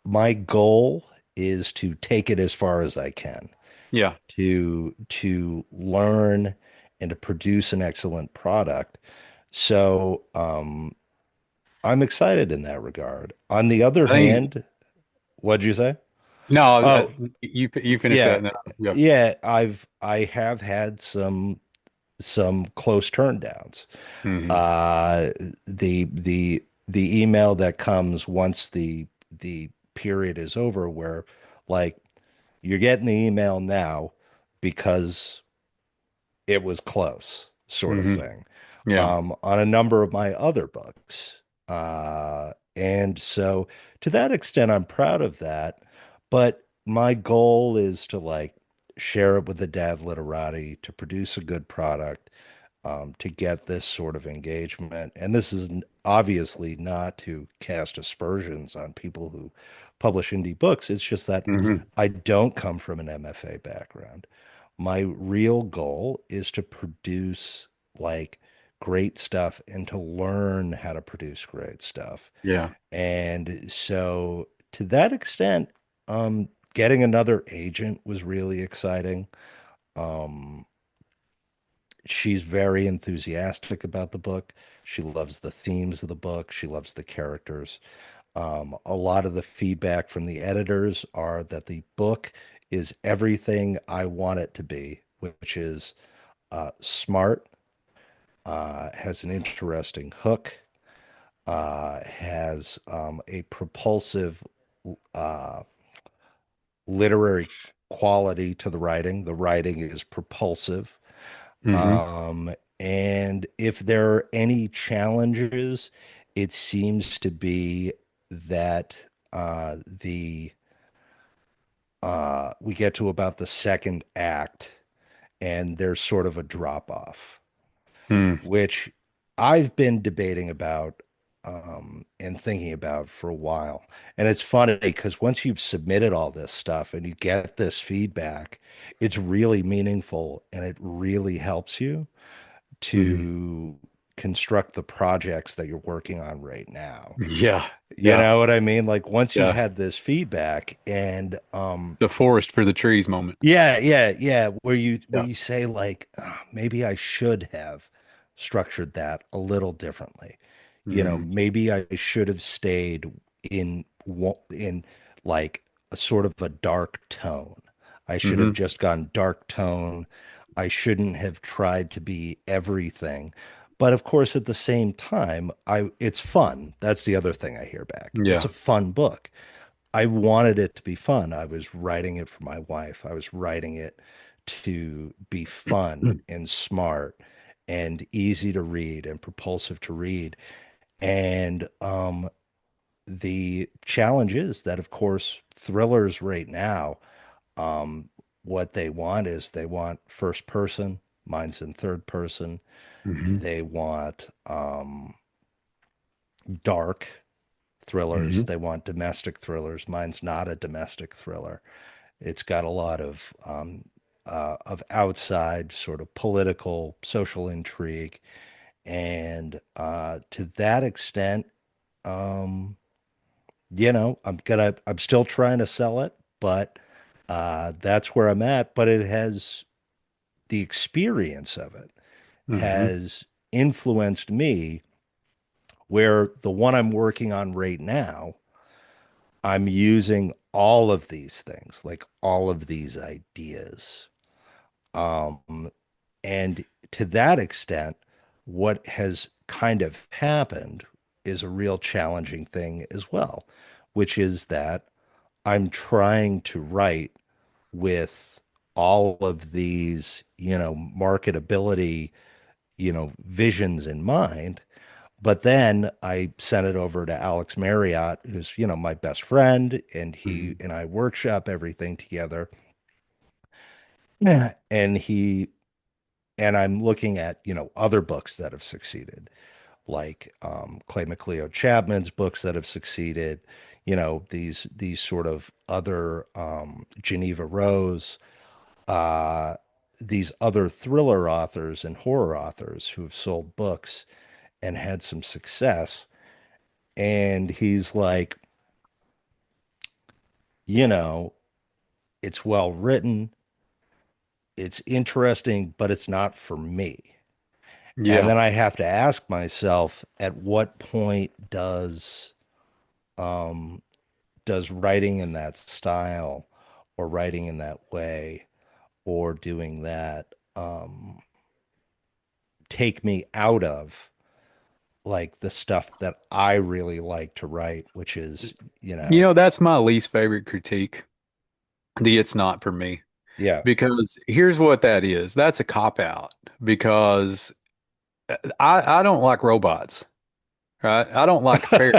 my goal is to take it as far as I can. Yeah. To learn and to produce an excellent product. So I'm excited in that regard. On the other I think hand, what'd you say? no. Oh, You finish that. yeah, And then, yeah. yeah. I have had some close turndowns. Hmm. Uh, the email that comes once the period is over, where like you're getting the email now because it was close, sort of Hmm. thing, Yeah. on a number of my other books. And so to that extent, I'm proud of that. But my goal is to like share it with the Dad Literati, to produce a good product, to get this sort of engagement. And this is obviously not to cast aspersions on people who publish indie books. It's just that Hmm. I don't come from an MFA background. My real goal is to produce like great stuff and to learn how to produce great stuff. Yeah. And so to that extent, getting another agent was really exciting. Um, she's very enthusiastic about the book. She loves the themes of the book. She loves the characters. A lot of the feedback from the editors are that the book is everything I want it to be, which is smart, has an interesting hook, has a propulsive uh, literary quality to the writing. The writing is propulsive. Hmm. And if there are any challenges, it seems to be that the we get to about the second act and there's sort of a drop off, Mm. which I've been debating about and thinking about for a while. And it's funny because once you've submitted all this stuff and you get this feedback, it's really meaningful and it really helps you Hmm. to construct the projects that you're working on right now. Yeah. You Yeah. know what I mean? Like once you've Yeah. had this feedback and The forest for the trees moment. yeah, where Yeah. you say like maybe I should have structured that a little differently. Hmm. Maybe I should have stayed in like a sort of a dark tone. I should have Hmm. just gone dark tone. I shouldn't have tried to be everything. But of course, at the same time, I it's fun. That's the other thing I hear back. It's Yeah. a fun book. I wanted it to be fun. I was writing it for my wife. I was writing it to be fun and smart and easy to read and propulsive to read. And the challenge is that, of course, thrillers right now, um, what they want is they want first person, mine's in third person. Hmm. They want dark thrillers. Hmm. They want domestic thrillers. Mine's not a domestic thriller. It's got a lot of outside sort of political, social intrigue, and to that extent, um, I'm still trying to sell it, but that's where I'm at. But it has the experience of it Hmm. has influenced me. Where the one I'm working on right now, I'm using all of these things, like all of these ideas. Um, and to that extent, what has kind of happened is a real challenging thing as well, which is that I'm trying to write with all of these, marketability, visions in mind. But then I sent it over to Alex Marriott, who's, my best friend, and he Hmm. and I workshop everything together. Yeah. And I'm looking at, other books that have succeeded, like Clay McLeod Chapman's books that have succeeded, these sort of other Geneva Rose, uh, these other thriller authors and horror authors who have sold books and had some success. And he's like, you know, it's well written, it's interesting, but it's not for me. And Yeah. then I have to ask myself, at what point um, does writing in that style or writing in that way or doing that take me out of like the stuff that I really like to write, which is, That's my least favorite critique. The it's not for me. yeah. Because here's what that is. That's a cop out because I don't like robots, right? I don't like fair,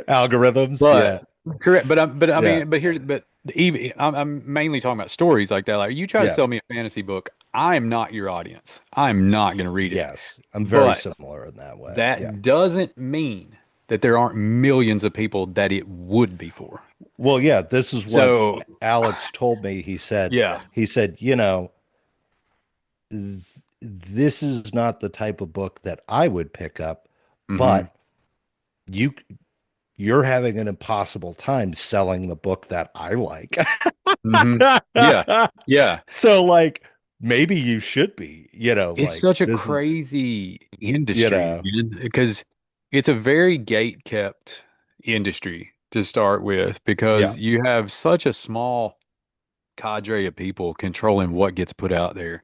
Algorithms, but yeah. correct. I Yeah. mean, but even I'm mainly talking about stories like that. Like you try to Yeah. sell me a fantasy book, I'm not your audience. I'm not going to read it. Yes. I'm very But similar in that way. Yeah. that doesn't mean that there aren't millions of people that it would be for. Well, yeah, this is what So, Alex told me. He said, yeah. he said, th- this is not the type of book that I would pick up, Hmm. but you you're having an impossible time selling the book that I like. Hmm. Yeah. Yeah. So like maybe you should be, It's like such a this is, crazy you industry, know, man, because it's a very gate kept industry to start with, yeah. because you have such a small cadre of people controlling what gets put out there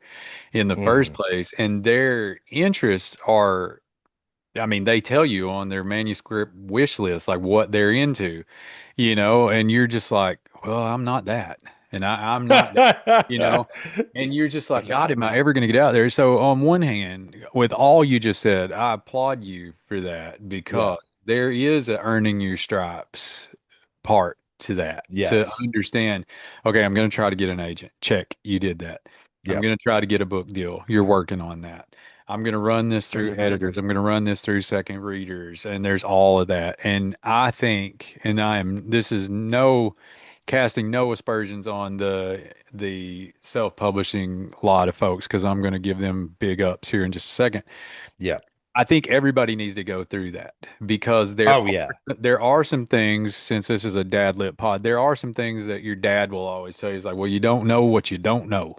in the first Hmm. place. And their interests are, I mean, they tell you on their manuscript wish list, like what they're into, and you're just like, well, I'm not that. And I'm not that, you know, and you're just like, God, am I ever going to get out there? So, on one hand, with all you just said, I applaud you for that Yeah. because there is a earning your stripes part to that, to Yes. understand, okay, I'm going to try to get an agent. Check, you did that. I'm Yep. going to try to get a book deal. You're working on that. I'm going to run this through editors. I'm going to run this through second readers, and there's all of that. And I think, and this is no casting no aspersions on the self-publishing lot of folks because I'm going to give them big ups here in just a second. Yeah. I think everybody needs to go through that because Oh yeah. there are some things, since this is a dad lit pod, there are some things that your dad will always tell you. He's like, well, you don't know what you don't know,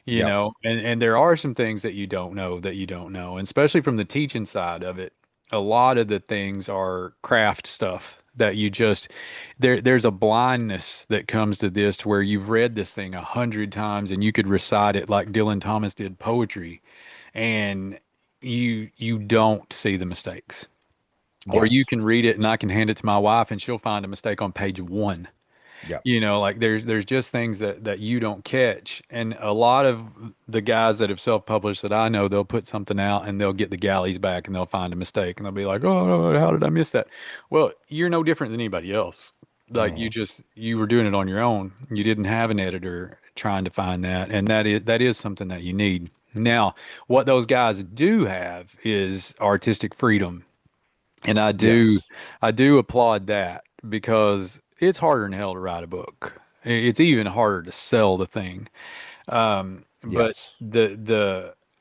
Yep. and there are some things that you don't know that you don't know, and especially from the teaching side of it, a lot of the things are craft stuff that you just there's a blindness that comes to this to where you've read this thing 100 times and you could recite it like Dylan Thomas did poetry, and you don't see the mistakes. Or you Yes. can read it and I can hand it to my wife and she'll find a mistake on page one. Yep. Like there's just things that you don't catch. And a lot of the guys that have self-published that I know, they'll put something out and they'll get the galleys back and they'll find a mistake and they'll be like, "Oh, how did I miss that?" Well, you're no different than anybody else. Like Mhm. you were doing it on your own. You didn't have an editor trying to find that, and that is something that you need. Now, what those guys do have is artistic freedom, and Yes. I do applaud that because it's harder than hell to write a book. It's even harder to sell the thing. But Yes.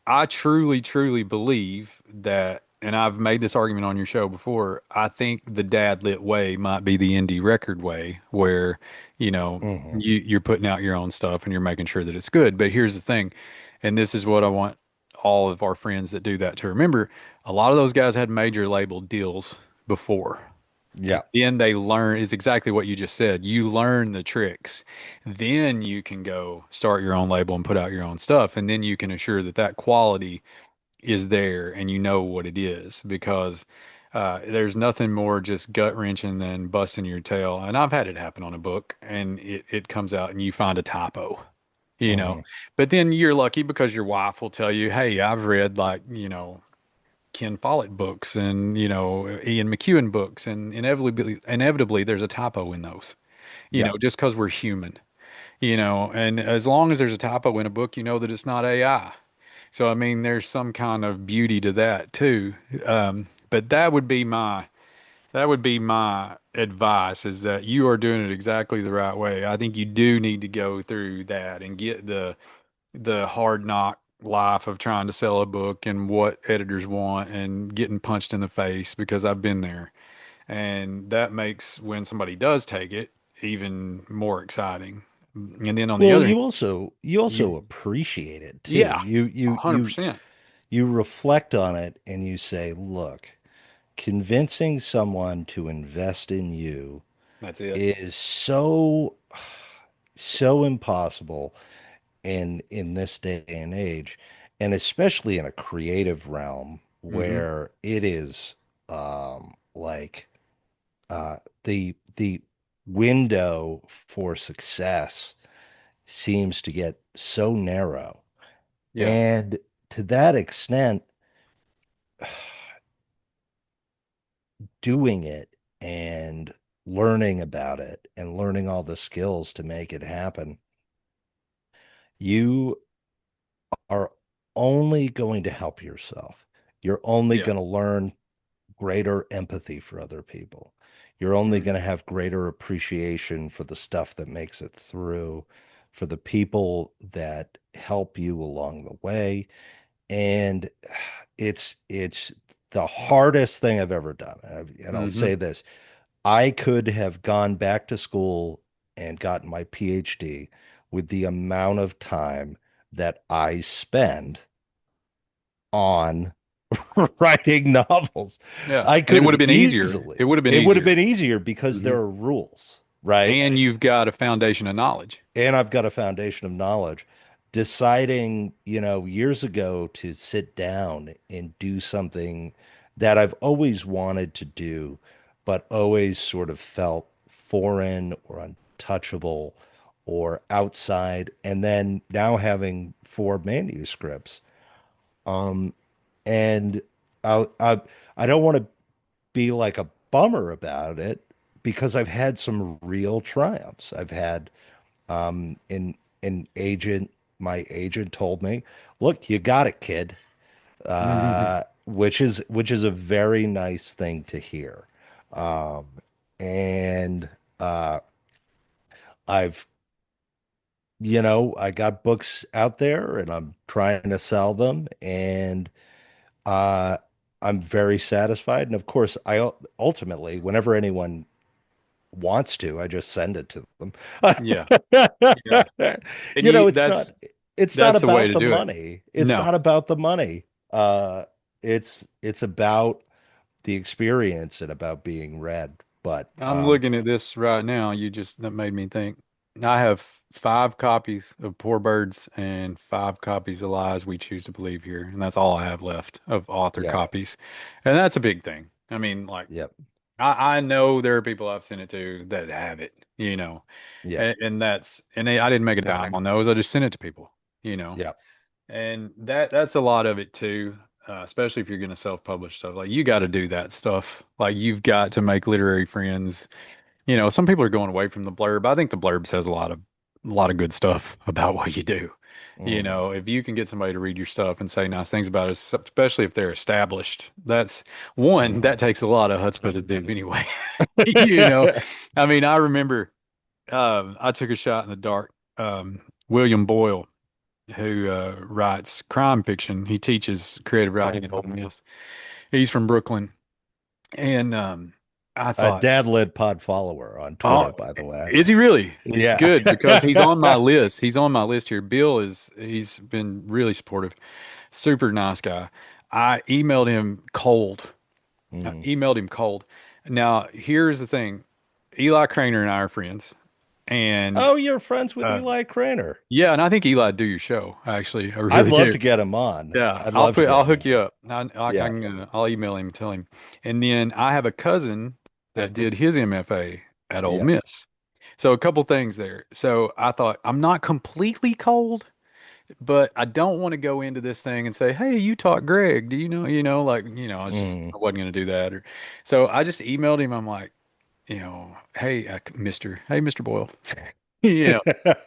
I truly believe that, and I've made this argument on your show before. I think the dad lit way might be the indie record way, where you know Hmm. you're putting out your own stuff and you're making sure that it's good. But here's the thing, and this is what I want all of our friends that do that to remember. A lot of those guys had major label deals before. And Yeah. then they learn is exactly what you just said. You learn the tricks. Then you can go start your own label and put out your own stuff. And then you can assure that that quality is there and you know what it is because there's nothing more just gut wrenching than busting your tail. And I've had it happen on a book and it comes out and you find a typo, you know. Hmm. But then you're lucky because your wife will tell you, hey, I've read like, Ken Follett books and Ian McEwan books, and inevitably there's a typo in those. Yeah. Just because we're human. And as long as there's a typo in a book, you know that it's not AI. So I mean, there's some kind of beauty to that too. But that would be my advice is that you are doing it exactly the right way. I think you do need to go through that and get the hard knock life of trying to sell a book and what editors want and getting punched in the face because I've been there. And that makes when somebody does take it even more exciting. And then on the Well, other hand, you also you, appreciate it too. yeah, You you 100%. you reflect on it and you say, look, convincing someone to invest in you That's it. is so impossible in this day and age, and especially in a creative realm Hmm. where it is like the window for success seems to get so narrow. Yeah. And to that extent, doing it and learning about it and learning all the skills to make it happen, you are only going to help yourself. You're only Yeah. going to learn greater empathy for other people. You're only going Hmm. to have greater appreciation for the stuff that makes it through, for the people that help you along the way. And it's the hardest thing I've ever done. And I'll Hmm. say this, I could have gone back to school and gotten my PhD with the amount of time that I spend on writing novels. Yeah. I And it could would have have been easier. easily, It would have been it would have easier. been easier because Hmm. there are rules, right? And you've got a foundation of knowledge. And I've got a foundation of knowledge. Deciding, years ago to sit down and do something that I've always wanted to do, but always sort of felt foreign or untouchable or outside. And then now having four manuscripts. Um, and I don't want to be like a bummer about it because I've had some real triumphs. I've had an agent, my agent told me, "Look, you got it, kid," which is a very nice thing to hear. Um, and uh, I've I got books out there and I'm trying to sell them, and uh, I'm very satisfied. And of course, ultimately, whenever anyone wants to, I just send it to them. Yeah. Yeah. And you It's not that's it's not that's the way about to the do it. money. It's No. not about the money. It's about the experience and about being read. But I'm looking at this right now. That made me think. I have 5 copies of Poor Birds and 5 copies of Lies We Choose to Believe Here, and that's all I have left of author Yep. copies, and that's a big thing. I mean, like Yep. I know there are people I've sent it to that have it, Yep. I didn't make a dime on those. I just sent it to people, Yep. and that's a lot of it too. Especially if you're going to self-publish stuff, like you got to do that stuff. Like you've got to make literary friends. Some people are going away from the blurb. I think the blurb says a lot of good stuff about what you do. Hmm. If you can get somebody to read your stuff and say nice things about it, especially if they're established, that's one Hmm. that takes a lot of chutzpah to do anyway. You know, I mean, I remember I took a shot in the dark. William Boyle, who writes crime fiction, he teaches creative writing at Ole Miss. He's from Brooklyn, and I A thought, dad led pod follower on oh, Twitter, by the way. is he really? Yeah. Good, because he's on my list. He's on my list here. He's been really supportive. Super nice guy. I emailed him cold. I Mhm. emailed him cold. Now, here's the thing. Eli Craner and I are friends. And Oh, you're friends with uh, Eli Craner. yeah, and I think Eli'd do your show, actually. I I'd really love do. to get him on. Yeah, I'd love to get I'll him hook you on. up. Yeah. I'll email him and tell him. And then I have a cousin that did his MFA at Ole Yeah. Miss. So a couple things there. So I thought I'm not completely cold, but I don't want to go into this thing and say, "Hey, you taught Greg. Do you know?" Mhm. I wasn't going to do that. So I just emailed him. I'm like, hey, Mister Boyle, you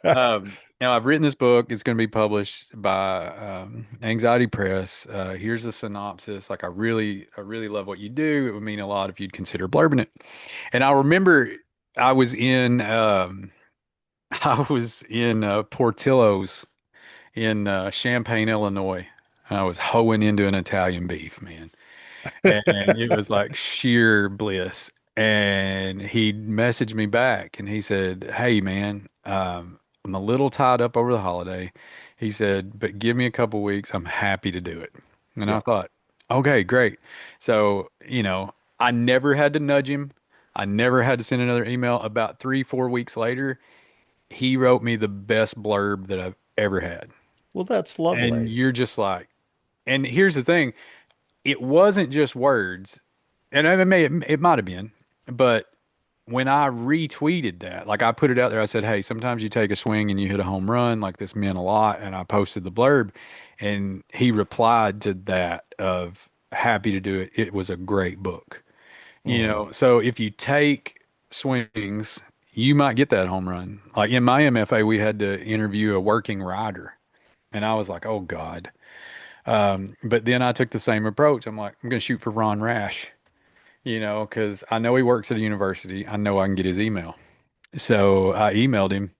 know. Now I've written this book. It's going to be published by Anxiety Press. Here's the synopsis. Like I really love what you do. It would mean a lot if you'd consider blurbing it. And I remember I was in I was in Portillo's in Champaign, Illinois. I was hoeing into an Italian beef, man, and it was like sheer bliss. And he messaged me back and he said, "Hey, man, I'm a little tied up over the holiday." He said, "But give me a couple weeks. I'm happy to do it." And I Yeah. thought, okay, great. So, I never had to nudge him. I never had to send another email. About 3, 4 weeks later, he wrote me the best blurb that I've ever had. Well, that's And lovely. you're just like, and here's the thing, it wasn't just words, and it might have been, but when I retweeted that, like I put it out there, I said, "Hey, sometimes you take a swing and you hit a home run, like this meant a lot." And I posted the blurb, and he replied to that of happy to do it. It was a great book, Hmm. So if you take swings, you might get that home run. Like in my MFA, we had to interview a working writer, and I was like, "Oh God." But then I took the same approach. I'm like, I'm going to shoot for Ron Rash, because I know he works at a university. I know I can get his email. So I emailed him,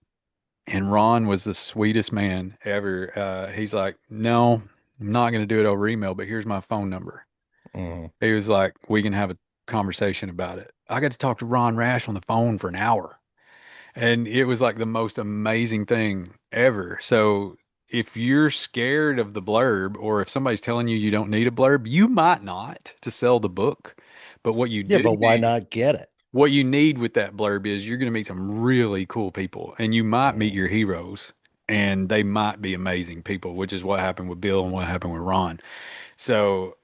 and Ron was the sweetest man ever. He's like, "No, I'm not going to do it over email, but here's my phone number." Hmm. He was like, "We can have a conversation about it." I got to talk to Ron Rash on the phone for an hour. And it was like the most amazing thing ever. So if you're scared of the blurb, or if somebody's telling you you don't need a blurb, you might not to sell the book. But Yeah, but why not get it? what you need with that blurb is you're going to meet some really cool people, and you might meet Hmm. your heroes, and they might be amazing people, which is what happened with Bill and what happened with Ron. So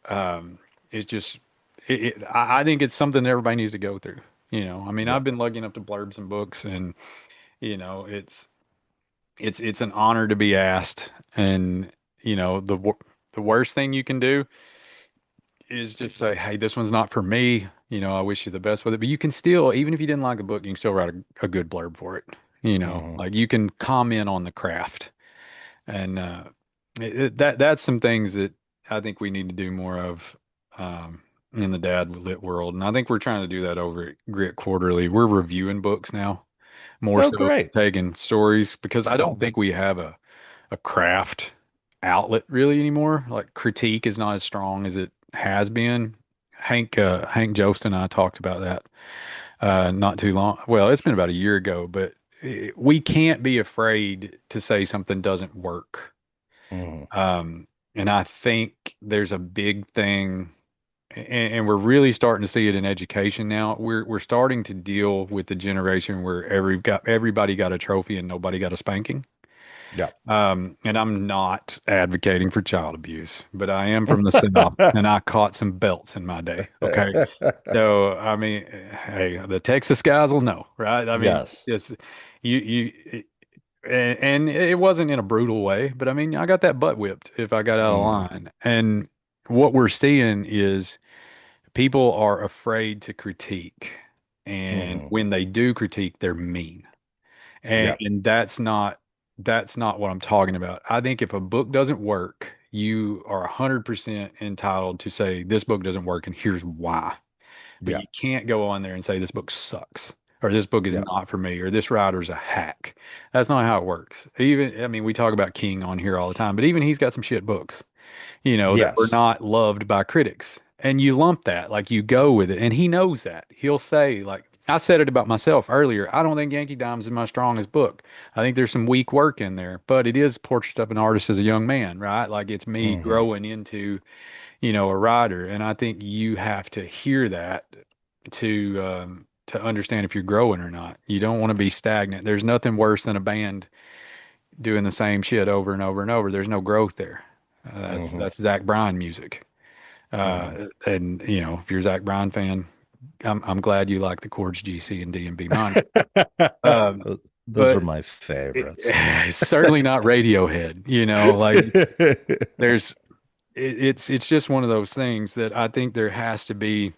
it's just, I think it's something that everybody needs to go through. I mean, Yeah. I've been lucky enough to blurb some books, and it's an honor to be asked. And the worst thing you can do is just say, "Hey, this one's not for me. I wish you the best with it." But you can still, even if you didn't like the book, you can still write a good blurb for it. Hmm. Like you can comment on the craft, and that's some things that I think we need to do more of. In the dad lit world, and I think we're trying to do that over at Grit Quarterly. We're reviewing books now, more Oh, so than great. taking stories, because I don't think we have a craft outlet really anymore. Like critique is not as strong as it has been. Hank Jost and I talked about that not too long. Well, it's been about a year ago, but we can't be afraid to say something doesn't work. Hmm. And I think there's a big thing and we're really starting to see it in education now. We're starting to deal with the generation where everybody got a trophy and nobody got a spanking. Yeah. And I'm not advocating for child abuse, but I am from the South and I caught some belts in my day. Okay. So, I mean, hey, the Texas guys will know, right? I mean, Yes. it's and it wasn't in a brutal way, but I mean, I got that butt whipped if I got out of Mm, line. And what we're seeing is people are afraid to critique. And hmm when they do critique, they're mean. Yeah. And that's not what I'm talking about. I think if a book doesn't work, you are 100% entitled to say this book doesn't work and here's why. But Yeah. you can't go on there and say this book sucks or this book is Yeah. not for me or this writer's a hack. That's not how it works. Even, I mean, we talk about King on here all the time, but even he's got some shit books, that were Yes. not loved by critics. And you lump that, like you go with it. And he knows that. He'll say, like, I said it about myself earlier. I don't think Yankee Dimes is my strongest book. I think there's some weak work in there, but it is Portrait of an Artist as a Young Man, right? Like it's me hmm growing into, a writer. And I think you have to hear that to understand if you're growing or not. You don't want to be stagnant. There's nothing worse than a band doing the same shit over and over and over. There's no growth there. hmm That's Zach Bryan music. hmm And if you're a Zach Bryan fan, I'm glad you like the chords G, C, and D and B minor. Um, Those are but my favorites. it's certainly not Radiohead. Like there's it's just one of those things that I think there has to be,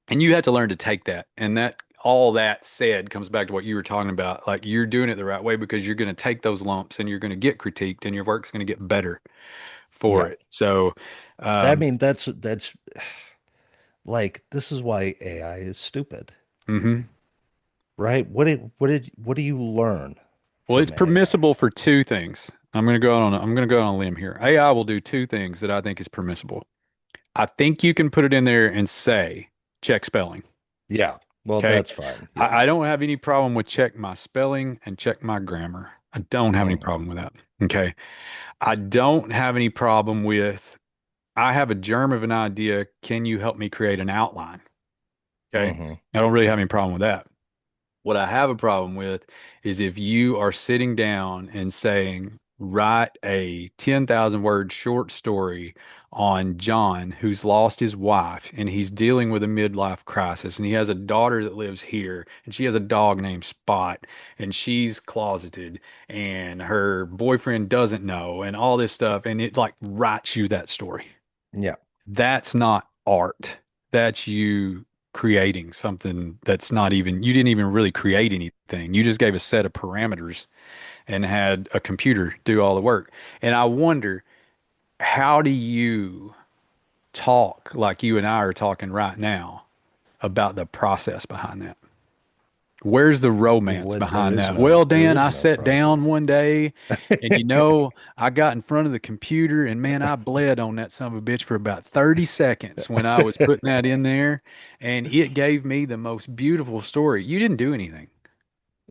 and you have to learn to take that. And that all that said comes back to what you were talking about. Like you're doing it the right way because you're going to take those lumps and you're going to get critiqued and your work's going to get better for Yeah. it. So, I um, mean, that's like this is why AI is stupid, mhm. right? What do you learn Well, it's from AI? permissible for two things. I'm going to go on a limb here. AI will do two things that I think is permissible. I think you can put it in there and say check spelling. Yeah. Well, Okay. that's fine. I Yes. don't have any problem with check my spelling and check my grammar. I don't have any hmm problem with that. Okay. I don't have any problem with I have a germ of an idea. Can you help me create an outline? Okay. hmm I don't really have any problem with that. What I have a problem with is if you are sitting down and saying, write a 10,000 word short story on John, who's lost his wife and he's dealing with a midlife crisis. And he has a daughter that lives here and she has a dog named Spot and she's closeted and her boyfriend doesn't know and all this stuff. And it like writes you that story. Yeah. That's not art. That's you creating something that's not even, you didn't even really create anything. You just gave a set of parameters and had a computer do all the work. And I wonder, how do you talk like you and I are talking right now about the process behind that? Where's the romance What there behind is that? no Well, there Dan, is I no sat down process. one day and I got in front of the computer and man, I bled on that son of a bitch for about 30 seconds when I was putting that in there and it gave me the most beautiful story. You didn't do anything.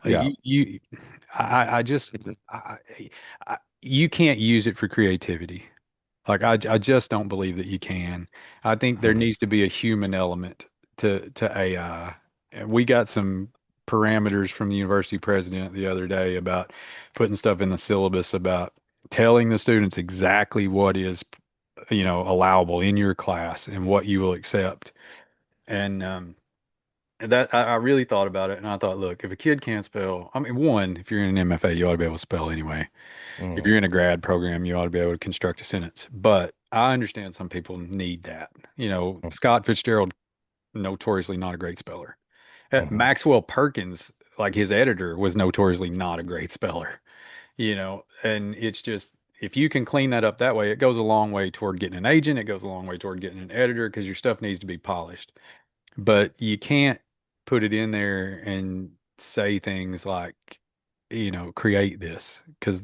Like Yeah. I just, you can't use it for creativity. Like I just don't believe that you can. I think there Mhm. needs to be a human element to AI. And we got some parameters from the university president the other day about putting stuff in the syllabus about telling the students exactly what is, allowable in your class and what you will accept. And that I really thought about it and I thought, look, if a kid can't spell, I mean, one, if you're in an MFA, you ought to be able to spell anyway. If Mhm. you're in a grad program, you ought to be able to construct a sentence. But I understand some people need that. Scott Fitzgerald, notoriously not a great speller. Mhm. Maxwell Perkins, like his editor, was notoriously not a great speller. And it's just if you can clean that up that way, it goes a long way toward getting an agent. It goes a long way toward getting an editor because your stuff needs to be polished. But you can't put it in there and say things like, create this because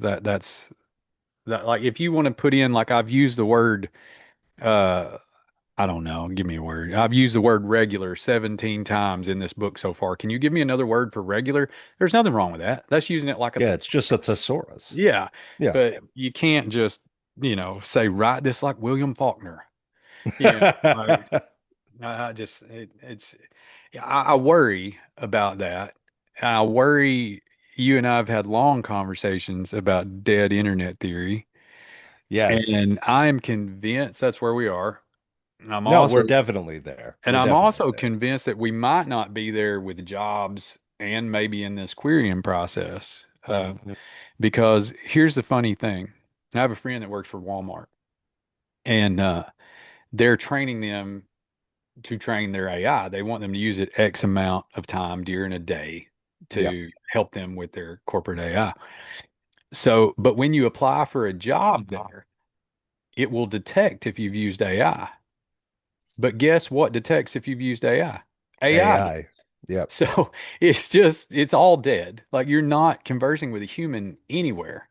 that like if you want to put in like I've used the word uh I don't know, give me a word. I've used the word regular 17 times in this book so far. Can you give me another word for regular? There's nothing wrong with that. That's using it like a Yeah, it's just a thesaurus. thesaurus. Yeah, Yeah. but you can't just, say write this like William Faulkner. Yeah, like I just it's yeah, I worry about that. I worry you and I have had long conversations about dead internet theory, Yes. and I'm convinced that's where we are. And I'm No, also we're definitely there. and We're I'm definitely also there. convinced that we might not be there with jobs and maybe in this querying process. Because here's the funny thing. I have a friend that works for Walmart, and they're training them to train their AI. They want them to use it X amount of time during a day Yeah. to help them with their corporate AI. So, but when you apply for a job there, it will detect if you've used AI. But guess what detects if you've used AI? AI. AI. Yep. So it's all dead. Like you're not conversing with a human anywhere.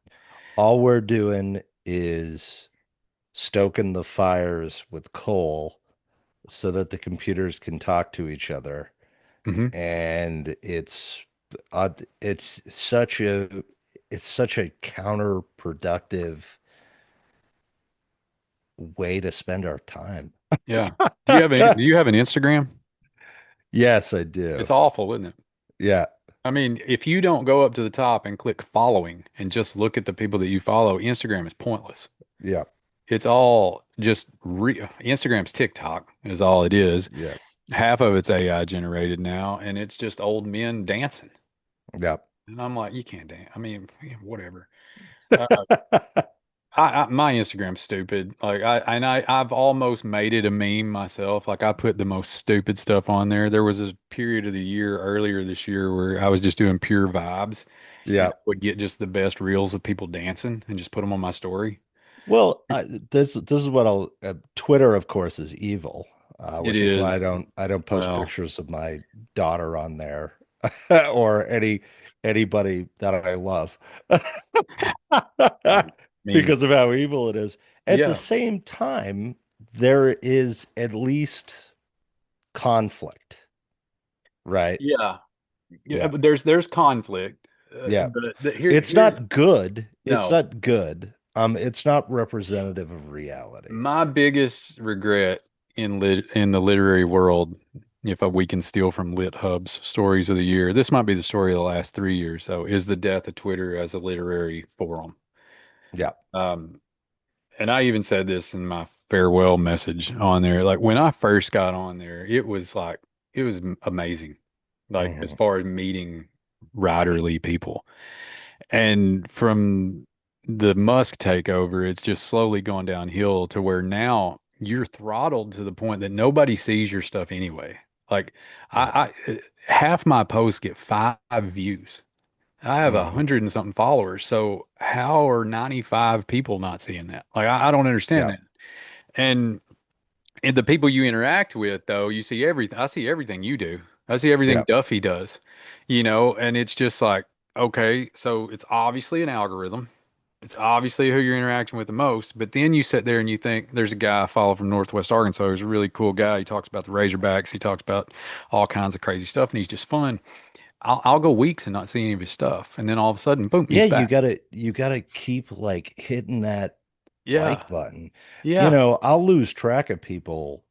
All we're doing is stoking the fires with coal so that the computers can talk to each other. Hmm. And uh, it's such a it's such a counterproductive way to spend our time. Yeah. Do you have an Instagram? Yes, I It's do. awful, isn't it? Yeah. I mean, if you don't go up to the top and click following and just look at the people that you follow, Instagram is pointless. Yeah. It's all just Instagram's TikTok is all it is. Yeah. Half of it's AI generated now, and it's just old men dancing. Yeah. And I'm like, you can't dance. I mean, yeah, whatever. Uh, my Instagram's stupid. Like I've almost made it a meme myself. Like I put the most stupid stuff on there. There was a period of the year earlier this year where I was just doing pure vibes and Yeah. I would get just the best reels of people dancing and just put them on my story. Well, this is what I'll Twitter, of course, is evil, It which is why is. I don't post Well, pictures of my daughter on there or anybody that I love I mean, because of how evil it is. At the yeah. same time, there is at least conflict, right? Yeah. Yeah, Yeah. but there's conflict. Yeah. But It's here's not good. It's no. not good. It's not representative of reality. My biggest regret in the literary world, if we can steal from Lit Hub's stories of the year, this might be the story of the last 3 years, though, is the death of Twitter as a literary forum. Yeah. Um, and I even said this in my farewell message on there. Like when I first got on there, it was amazing. Like as Hmm. far as meeting writerly people. And from the Musk takeover, it's just slowly gone downhill to where now you're throttled to the point that nobody sees your stuff anyway. Like Yeah. I half my posts get 5 views. I have a Hmm. hundred and something followers. So how are 95 people not seeing that? Like I don't understand Yeah. that. And and the people you interact with, though, you see everything. I see everything you do. I see everything Yeah. Duffy does, and it's just like, okay, so it's obviously an algorithm. It's obviously who you're interacting with the most. But then you sit there and you think there's a guy I follow from Northwest Arkansas who's a really cool guy. He talks about the Razorbacks. He talks about all kinds of crazy stuff, and he's just fun. I'll go weeks and not see any of his stuff, and then all of a sudden, boom, Yeah, he's back. you gotta keep like hitting that Yeah, like button. You yeah, know, I'll lose track of people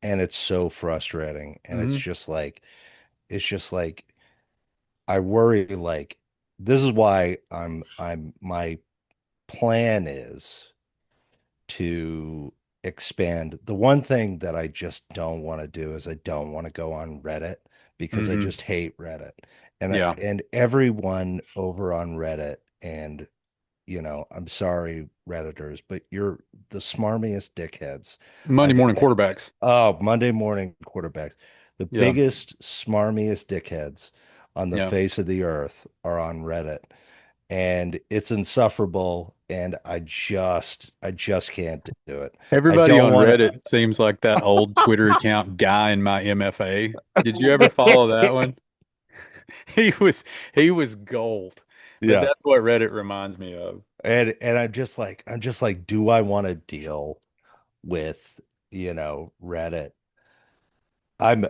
and it's so frustrating. And hmm it's just like I worry like this is why I'm my plan is to expand. The one thing that I just don't want to do is I don't want to go on Reddit because I hmm just hate Reddit. yeah. And everyone over on Reddit and I'm sorry, Redditors, but you're the smarmiest dickheads Monday I've morning quarterbacks. Monday morning quarterbacks. The Yeah, biggest, smarmiest dickheads on the yeah. face of the earth are on Reddit. And it's insufferable. And I just can't do it. I Everybody don't on want Reddit seems like that old Twitter account guy in my MFA. Did you ever follow that to. one? He was gold. But Yeah. that's what Reddit reminds me of. And I'm just like, do I want to deal with, Reddit? I'm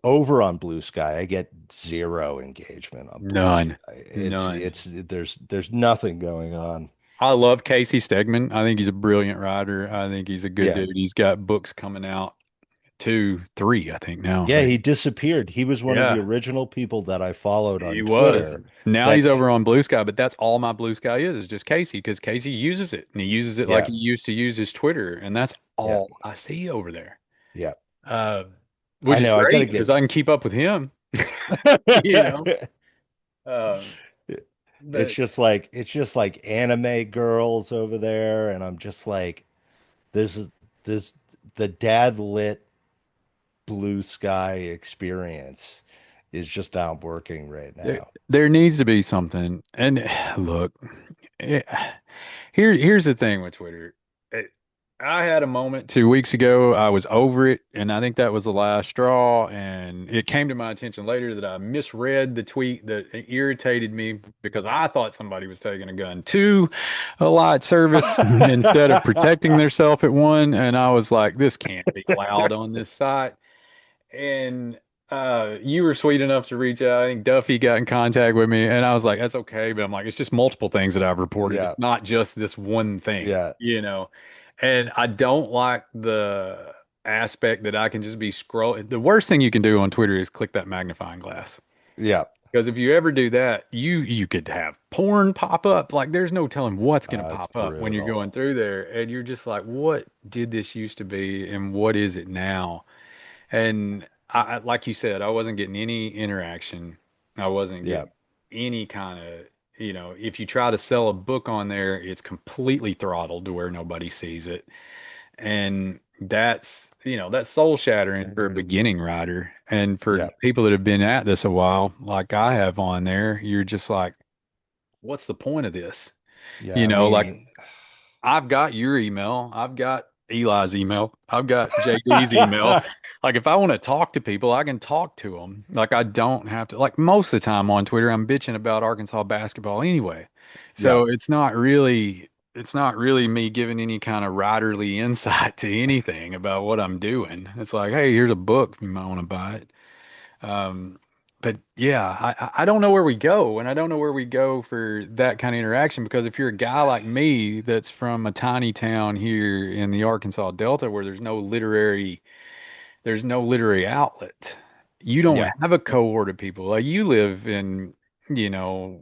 over on Blue Sky. I get zero engagement on Blue Sky. None. None. There's nothing going on. I love Casey Stegman. I think he's a brilliant writer. I think he's a good Yeah. dude. He's got books coming out two, three, I think now, Yeah, he maybe. disappeared. He was one of the Yeah, original people that I followed he on was. Twitter Now he's that, over on Blue Sky, but that's all my Blue Sky is just Casey because Casey uses it and he uses it like yeah, he used to use his Twitter, and that's yeah, all I see over there. yeah. Uh, I which is know. I gotta great because get I can keep up with him, you know. Uh, but it's just like anime girls over there, and I'm just like, this the dad lit blue sky experience is just not working right there, now. there needs to be something. And look, eh, here's the thing with Twitter. It, I had a moment 2 weeks ago. I was over it, and I think that was the last straw. And it came to my attention later that I misread the tweet that irritated me because I thought somebody was taking a gun to a light service instead of protecting themselves at one. And I was like, this can't be allowed on this site. And you were sweet enough to reach out. I think Duffy got in contact with me, and I was like, "That's okay." But I'm like, "It's just multiple things that I've reported. Yeah, It's not just this one thing, yeah, you know." And I don't like the aspect that I can just be scroll. The worst thing you can do on Twitter is click that magnifying glass. yeah. Because if you ever do that, you could have porn pop up. Like there's no telling what's going to It's pop up when you're brutal. going through there, and you're just like, "What did this used to be, and what is it now?" And like you said, I wasn't getting any interaction. I wasn't Yeah, getting any kind of, if you try to sell a book on there, it's completely throttled to where nobody sees it. And that's soul shattering for a beginning writer. And for yeah, people that have been at this a while, like I have on there, you're just like, what's the point of this? yeah. I Like mean, I've got your email. I've got Eli's email. I've got JD's email. Like, if I want to talk to people, I can talk to them. Like, I don't have to, like, most of the time on Twitter, I'm bitching about Arkansas basketball anyway. yeah, So it's not really me giving any kind of writerly insight to anything about what I'm doing. It's like, hey, here's a book. You might want to buy it. Um, but yeah, I don't know where we go, and I don't know where we go for that kind of interaction because if you're a guy like me that's from a tiny town here in the Arkansas Delta where there's no literary outlet, you don't yeah. have a cohort of people. Like you live in, you know,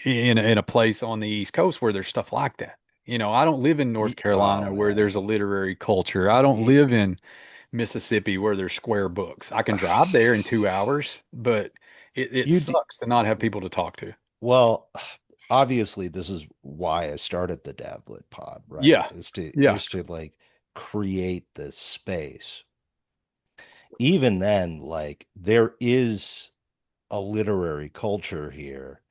in a place on the East Coast where there's stuff like that. I don't live in North Oh Carolina where man. there's a literary culture. I don't live in Mississippi where there's square books. I can drive there in 2 hours, but it You d- sucks to not have people to talk to. well, obviously this is why I started the Dadlit Pod, right? Yeah. Is to Yeah. like create this space. Even then, like there is a literary culture here,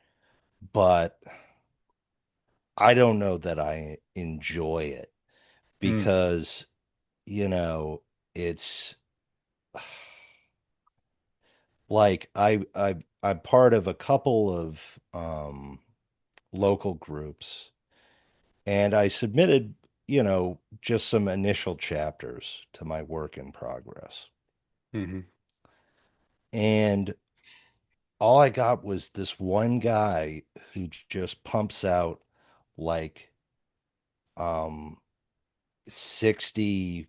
but I don't know that I enjoy it Mm, because, you know, it's like I'm part of a couple of local groups, and I submitted, just some initial chapters to my work in progress. hmm And all I got was this one guy who just pumps out like um 60,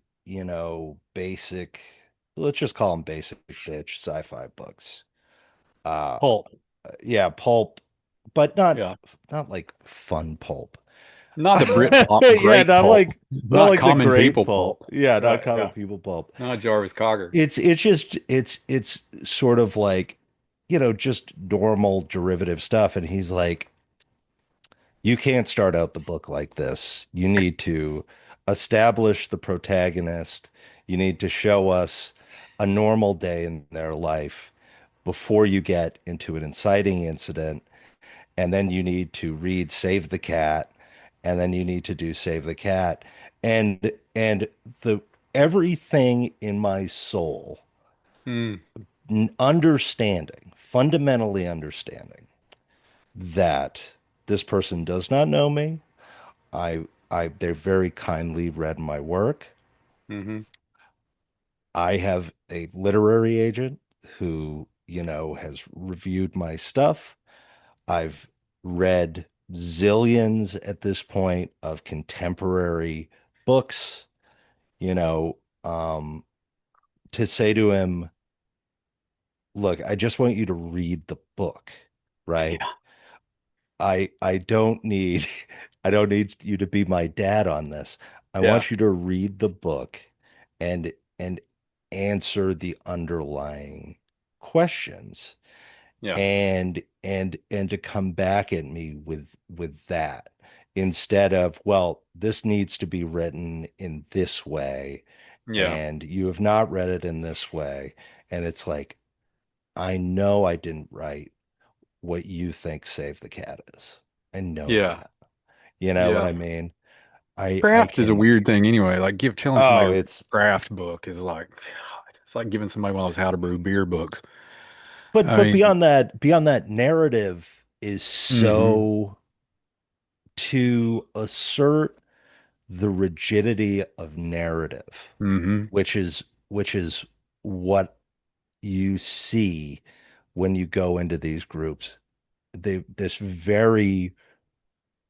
basic, let's just call them basic bitch sci-fi books. Uh Pulp. yeah, pulp, but not Yeah. like fun pulp. Not the Brit pulp, Yeah, great pulp, not not like the common great people pulp. pulp. Yeah, not Right. common Yeah. people pulp. Not Jarvis Cocker. It's just it's sort of like, just normal derivative stuff. And he's like, you can't start out the book like this. You need to establish the protagonist. You need to show us a normal day in their life before you get into an inciting incident. And then you need to read Save the Cat. And then you need to do Save the Cat. And the everything in my soul, Mm, fundamentally understanding that this person does not know me. They very kindly read my work. hmm I have a literary agent who, has reviewed my stuff. I've read zillions at this point of contemporary books, you know, um, to say to him, look, I just want you to read the book, right? Yeah. I don't need I don't need you to be my dad on this. I Yeah. want you to read the book and and answer the underlying questions Yeah. and to come back at me with that instead of, well, this needs to be written in this way Yeah. and you have not read it in this way. And it's like, I know I didn't write what you think Save the Cat is. I know Yeah. that. You know what Yeah. I mean? I Craft is a can, weird thing anyway. Like telling somebody oh, to read it's, a craft book is like it's like giving somebody one of those how to brew beer books. but I mean, beyond that narrative is hmm so to assert the rigidity of narrative, hmm which is what you see when you go into these groups. This very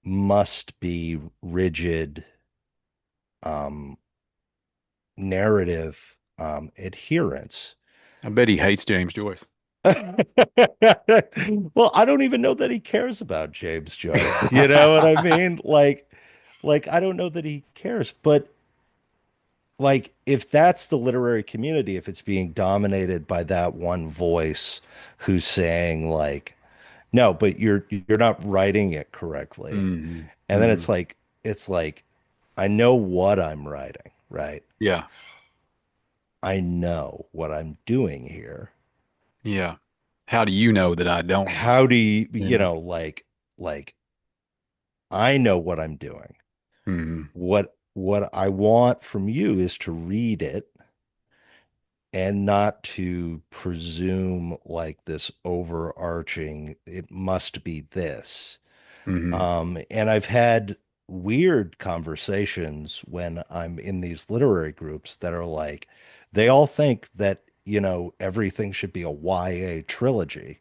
must be rigid um, narrative adherence. I bet he hates James Joyce. Well, I don't even know that he cares about James Joyce. You know what I mean? Like I don't know that he cares, but like if that's the literary community, if it's being dominated by that one voice who's saying like, no, but you're not writing it correctly. hmm And then hmm it's like I know what I'm writing, right? Yeah. I know what I'm doing here. Yeah. How do you know that I don't know? How do you, You know? like I know what I'm doing. hmm What I want from you is to read it and not to presume like this overarching, it must be this. hmm And I've had weird conversations when I'm in these literary groups that are like, they all think that, everything should be a YA trilogy.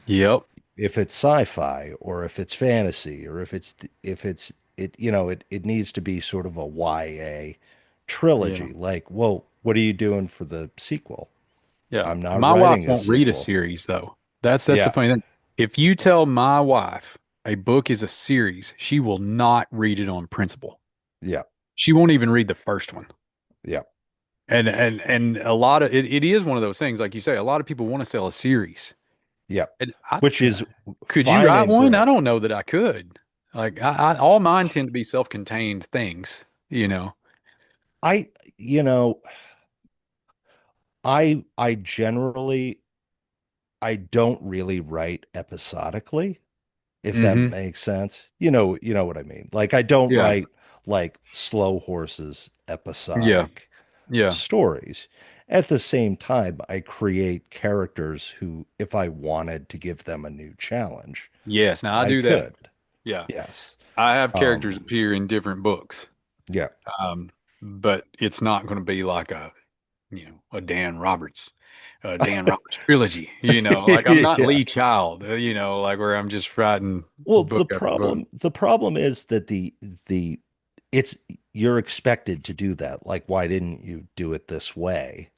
Yep. If it's sci-fi or if it's fantasy or if it's it needs to be sort of a YA Yeah. trilogy. Like, well, what are you doing for the sequel? Yeah. I'm not My wife writing a won't read a sequel. series though. That's the Yeah, funny thing. If you tell my wife a book is a series, she will not read it on principle. yeah, She won't even read the first one. yeah, And a lot of it is one of those things, like you say, a lot of people want to sell a series. yeah. And Which is could you fine write and one? I great. don't know that I could. Like all mine tend to be self-contained things, you know. I, you know, I generally I don't really write episodically, if that Hmm makes sense. You know what I mean. Like I don't Yeah. write like slow horses Yeah. episodic Yeah. stories. At the same time, I create characters who, if I wanted to give them a new challenge, Yes. Now I I do that. could. Yeah. Yes. I have characters Um, appear in different books. yeah. Um, but it's not going to be like a Dan Roberts trilogy, like I'm not Yeah. Lee Child, like where I'm just writing Well, book after book. the problem is that the it's you're expected to do that. Like, why didn't you do it this way?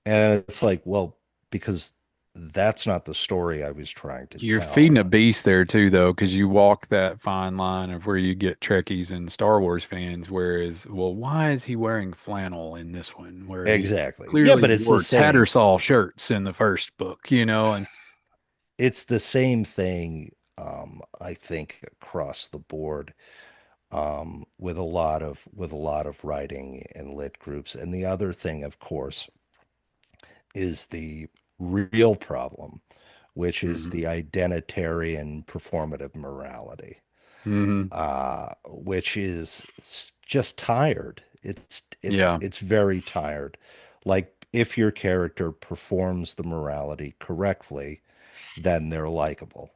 And it's like, well, because that's not the story I was trying to You're feeding a tell. beast there too, though, because you walk that fine line of where you get Trekkies and Star Wars fans. Whereas, well, why is he wearing flannel in this one, where he Exactly. Yeah, clearly but it's the wore same. Tattersall shirts in the first book, and It's the same thing, I think, across the board, with a lot of writing and lit groups. And the other thing, of course, is the real problem, which is hmm the identitarian performative morality, hmm which is just tired. yeah, It's very tired. Like if your character performs the morality correctly, then they're likable.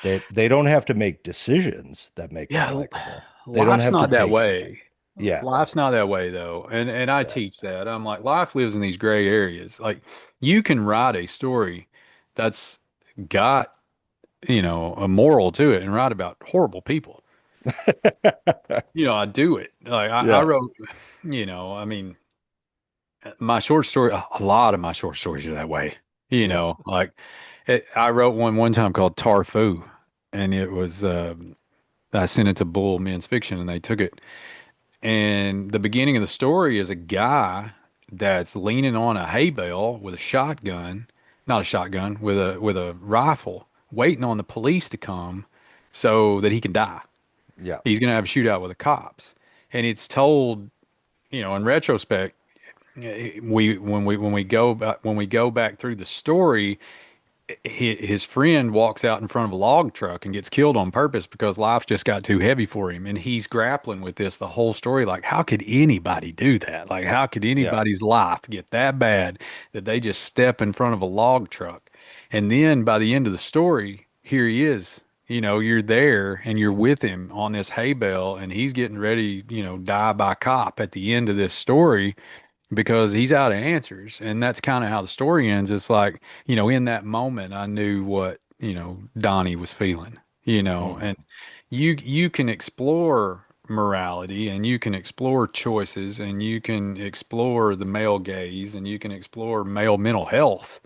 They don't have to make decisions that make them yeah. likable. They don't Life's have to not that take, way. yeah, Life's not that way though, and I yeah. teach that. I'm like, life lives in these gray areas. Like, you can write a story that's got a moral to it and write about horrible people. I do it. Like I Yeah. wrote, I mean, my short story, a lot of my short stories are that way. You Yeah. know, like I wrote one time called Tarfu, and it was I sent it to Bull Men's Fiction, and they took it. And the beginning of the story is a guy that's leaning on a hay bale with a shotgun, not a shotgun, with a rifle, waiting on the police to come so that he can die. Yeah. He's gonna have a shootout with the cops, and it's told, in retrospect, when we go back through the story, his friend walks out in front of a log truck and gets killed on purpose because life just got too heavy for him. And he's grappling with this the whole story. Like, how could anybody do that? Like, how could Yeah. anybody's life get that bad that they just step in front of a log truck? And then by the end of the story, here he is. You're there and you're with him on this hay bale, and he's getting ready, die by cop at the end of this story because he's out of answers. And that's kind of how the story ends. It's like, in that moment, I knew what, Donnie was feeling, and Mhm. you can explore morality and you can explore choices and you can explore the male gaze and you can explore male mental health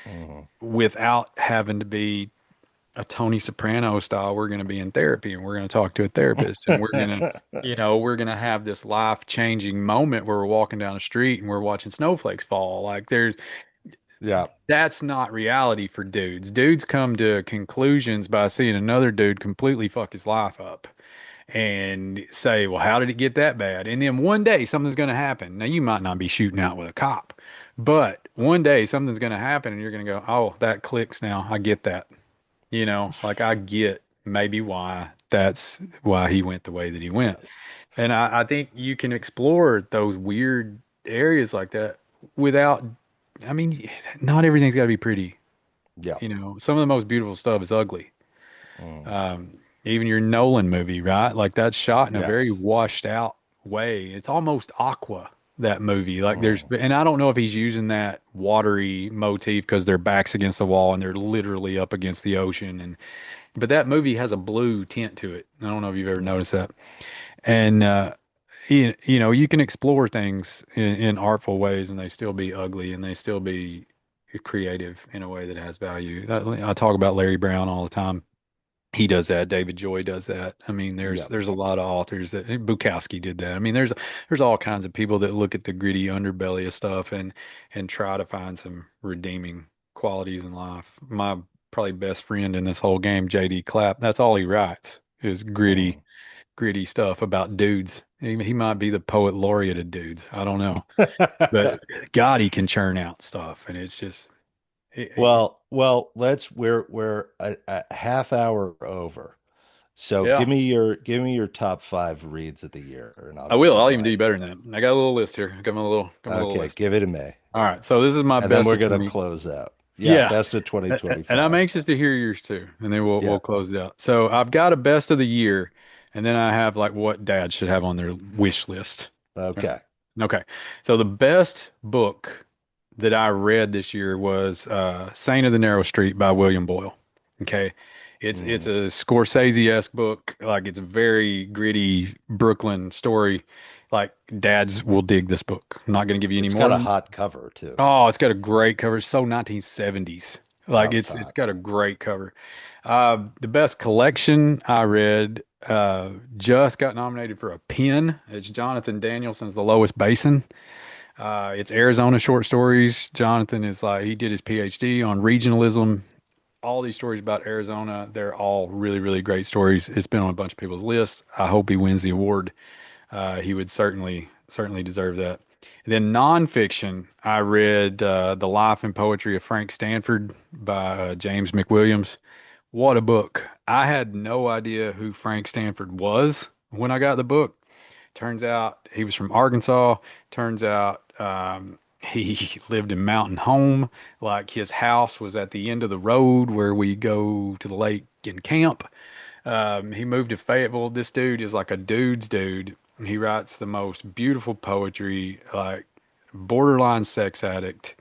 Mhm. without having to be a Tony Soprano style. We're going to be in therapy and we're going to talk to a therapist and we're going to have this life changing moment where we're walking down the street and we're watching snowflakes fall. Like Yeah. that's not reality for dudes. Dudes come to conclusions by seeing another dude completely fuck his life up and say, well, how did it get that bad? And then one day something's going to happen. Now, you might not be shooting out with a cop, but one day something's going to happen and you're going to go, oh, that clicks now. I get that. Like I get maybe that's why he went the way that he went. And I think you can explore those weird areas like that without, I mean, not everything's got to be pretty. Yeah. Some of the most beautiful stuff is ugly. Mhm. Even your Nolan movie, right? Like that's shot in a very Yes. washed out way. It's almost aqua, that movie. Like Mhm. and I don't know if he's using that watery motif because their backs against the wall and they're literally up against the ocean. But that movie has a blue tint to it. I don't know if you've ever Yeah. noticed that. And you can explore things in artful ways and they still be ugly and they still be creative in a way that has value. I talk about Larry Brown all the time. He does that. David Joy does that. I mean, there's Yeah. there's a lot of authors that Bukowski did that. I mean, there's all kinds of people that look at the gritty underbelly of stuff and try to find some redeeming qualities in life. My probably best friend in this whole game, JD Clapp, that's all he writes is Mhm. gritty stuff about dudes. He might be the poet laureate of dudes. I don't know, but God, he can churn out stuff, and it's just Well, we're a half hour over. So yeah. give me your top five reads of the year, and I'll I give will. you I'll even do mine. you better than that. I got a little list here. Got my little Okay, list. give it to me, All right. So this is my and then best we're of gonna 20. close out. Yeah, Yeah. best of And I'm 2025. anxious to hear yours too. And then we'll Yeah. close it out. So I've got a best of the year, and then I have like what dad should have on their wish list. Right. Okay. Okay. So the best book that I read this year was Saint of the Narrow Street by William Boyle. Okay. It's Mhm. a Scorsese-esque book. Like it's a very gritty Brooklyn story. Like dads will dig this book. I'm not going to give you any It's more got a than hot cover too. Oh, it's got a great cover. It's so 1970s. Like Oh, it's it's hot. got a great cover. The best collection I read just got nominated for a pin. It's Jonathan Danielson's The Lowest Basin. It's Arizona short stories. Jonathan is like he did his PhD on regionalism. All these stories about Arizona, they're all really, really great stories. It's been on a bunch of people's lists. I hope he wins the award. He would certainly deserve that. And then nonfiction, I read The Life and Poetry of Frank Stanford by James McWilliams. What a book. I had no idea who Frank Stanford was when I got the book. Turns out he was from Arkansas. Turns out he lived in Mountain Home. Like his house was at the end of the road where we go to the lake and camp. He moved to Fayetteville. This dude is like a dude's dude. He writes the most beautiful poetry, like borderline sex addict.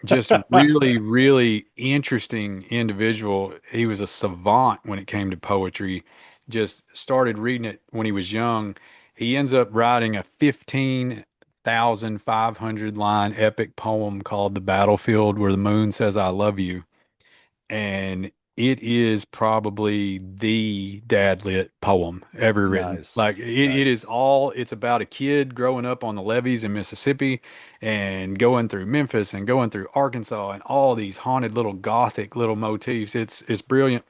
Just really, really interesting individual. He was a savant when it came to poetry. Just started reading it when he was young. He ends up writing a 15 1,500 line epic poem called The Battlefield Where the Moon Says I Love You. And it is probably the dad lit poem ever written. Nice. Like it is Nice. all, it's about a kid growing up on the levees in Mississippi and going through Memphis and going through Arkansas and all these haunted little gothic little motifs. It's brilliant.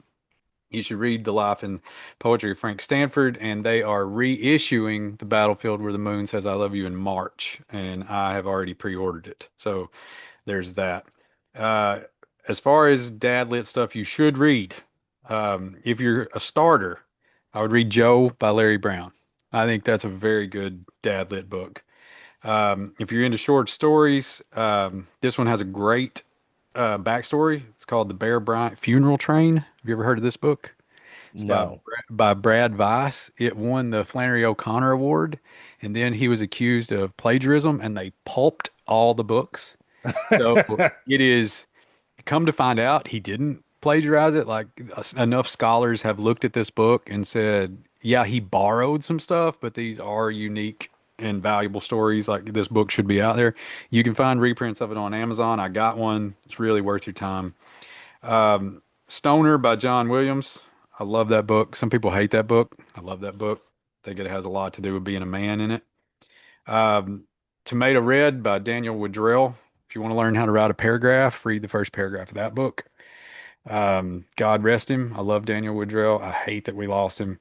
You should read The Life and Poetry of Frank Stanford, and they are reissuing The Battlefield Where the Moon Says I Love You in March, and I have already pre-ordered it. So there's that. Uh, as far as dad lit stuff you should read, if you're a starter, I would read Joe by Larry Brown. I think that's a very good dad lit book. If you're into short stories, this one has a great backstory. It's called The Bear Bryant Funeral Train. Have you ever heard of this book? It's No. by Brad Weiss. It won the Flannery O'Connor Award, and then he was accused of plagiarism, and they pulped all the books. So it is come to find out he didn't plagiarize it. Like enough scholars have looked at this book and said, yeah, he borrowed some stuff, but these are unique and valuable stories. Like this book should be out there. You can find reprints of it on Amazon. I got one. It's really worth your time. Stoner by John Williams. I love that book. Some people hate that book. I love that book. I think it has a lot to do with being a man in it. Um, Tomato Red by Daniel Woodrell. If you want to learn how to write a paragraph, read the first paragraph of that book. God rest him. I love Daniel Woodrell. I hate that we lost him.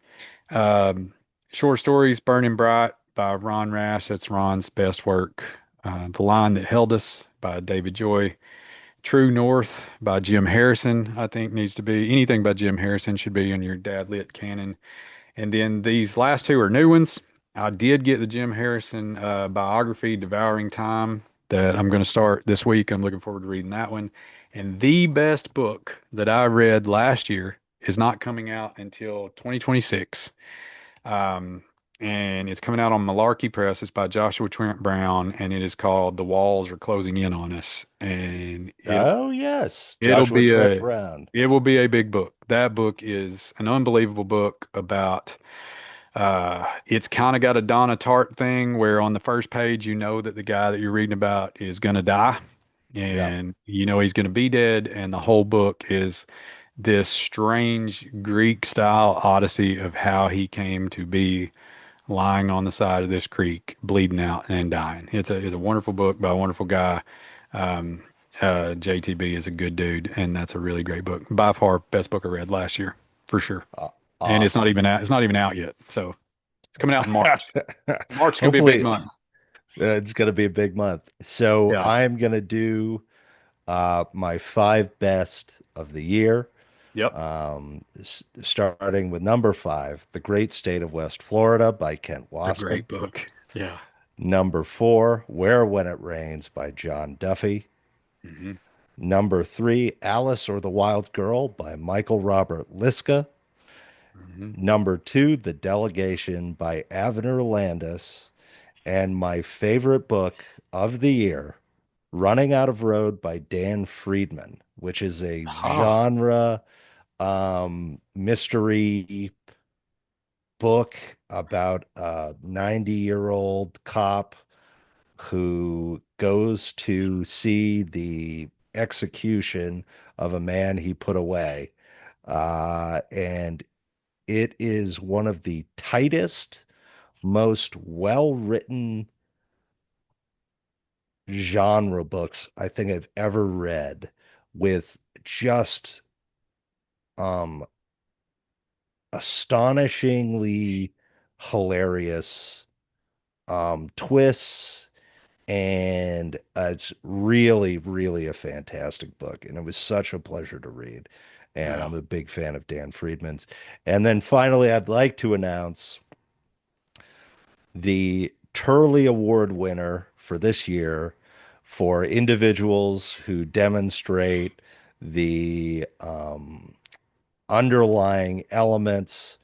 Um, Short stories, Burning Bright by Ron Rash. That's Ron's best work. The Line That Held Us by David Joy. True North by Jim Harrison, I think needs to be anything by Jim Harrison should be in your dad lit canon. And then these last two are new ones. I did get the Jim Harrison biography, Devouring Time, that I'm going to start this week. I'm looking forward to reading that one. And the best book that I read last year is not coming out until 2026. Um, and it's coming out on Malarkey Press. It's by Joshua Trent Brown, and it is called The Walls Are Closing In on Us. And Oh, yes. it'll Joshua be Trent a Brown. it will be a big book. That book is an unbelievable book about it's kind of got a Donna Tartt thing where on the first page you know that the guy that you're reading about is going to die Yeah. and you know he's going to be dead and the whole book is this strange Greek style odyssey of how he came to be lying on the side of this creek, bleeding out and dying. It's a wonderful book by a wonderful guy. Um, JTB is a good dude, and that's a really great book. By far, best book I read last year, for sure. Aw- And it's not awesome. even out. It's not even out yet. So it's coming out in March. March is gonna be a big Hopefully, month. it's going to be a big month. So Yeah. I'm going to do my five best of the year. Yep. Starting with number five, The Great State of West Florida by Kent It's a Wascom. great book. Yeah. Number four, Where When It Rains by John Duffy. Hmm. Number three, Alice or the Wild Girl by Michael Robert Liska. Hmm. Number two, The Delegation by Avner Landis. And my favorite book of the year, Running Out of Road by Dan Friedman, which is a Ah, genre mystery book about a 90-year-old cop who goes to see the execution of a man he put away. And it is one of the tightest, most well-written genre books I think I've ever read, with just um astonishingly hilarious twists, and it's really, really a fantastic book, and it was such a pleasure to read. And yeah. I'm a big fan of Dan Friedman's. And then finally, I'd like to announce the Turley Award winner for this year for individuals who demonstrate the underlying elements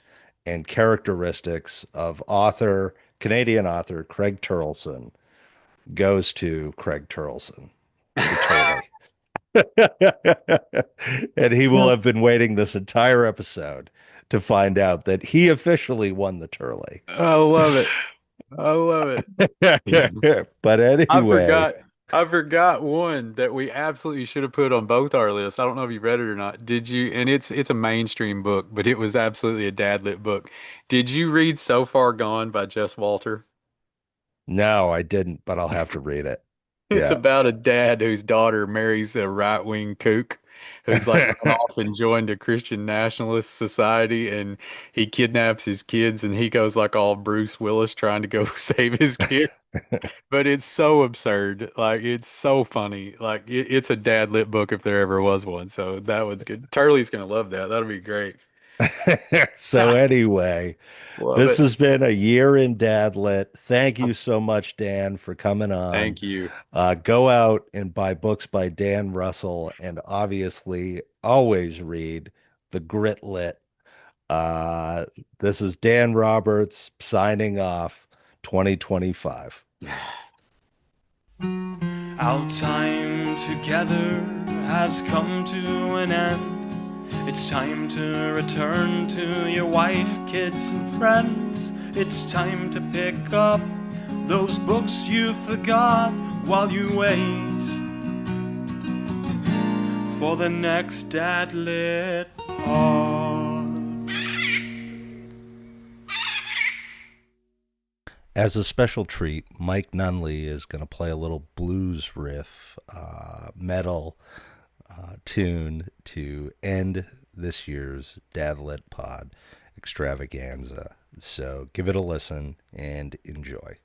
and characteristics of Canadian author Craig Terlson goes to Craig Terlson, the Turley. And he will have been waiting this entire episode to find out that he officially won the Turley. I love it. I love it. But I anyway, forgot. I forgot one that we absolutely should have put on both our lists. I don't know if you read it or not. Did you? And it's a mainstream book, but it was absolutely a dad lit book. Did you read So Far Gone by Jess Walter? no, I didn't, but I'll have to read it. It's Yeah. about a dad whose daughter marries a right wing kook who's like run off and joined a Christian nationalist society, and he kidnaps his kids, and he goes like all Bruce Willis trying to go save his kid. But it's so absurd. Like it's so funny. Like it's a dad lit book if there ever was one. So that one's good. Turley's gonna love that. That'll be great. So anyway, Love this it. has been a year in Dadlit. Thank you so much, Dan, for coming on. Thank you. Go out and buy books by Dan Russell, and obviously always read The Gritlit. Uh, this is Dan Roberts signing off 2025. Our time together has come to an end. It's time to return to your wife, kids, and friends. It's time to pick up those books you forgot while you wait for the next Dad Lit Pod. As a special treat, Mike Nunneley is going to play a little blues riff, metal tune to end this year's Dadlit Pod extravaganza. So give it a listen and enjoy.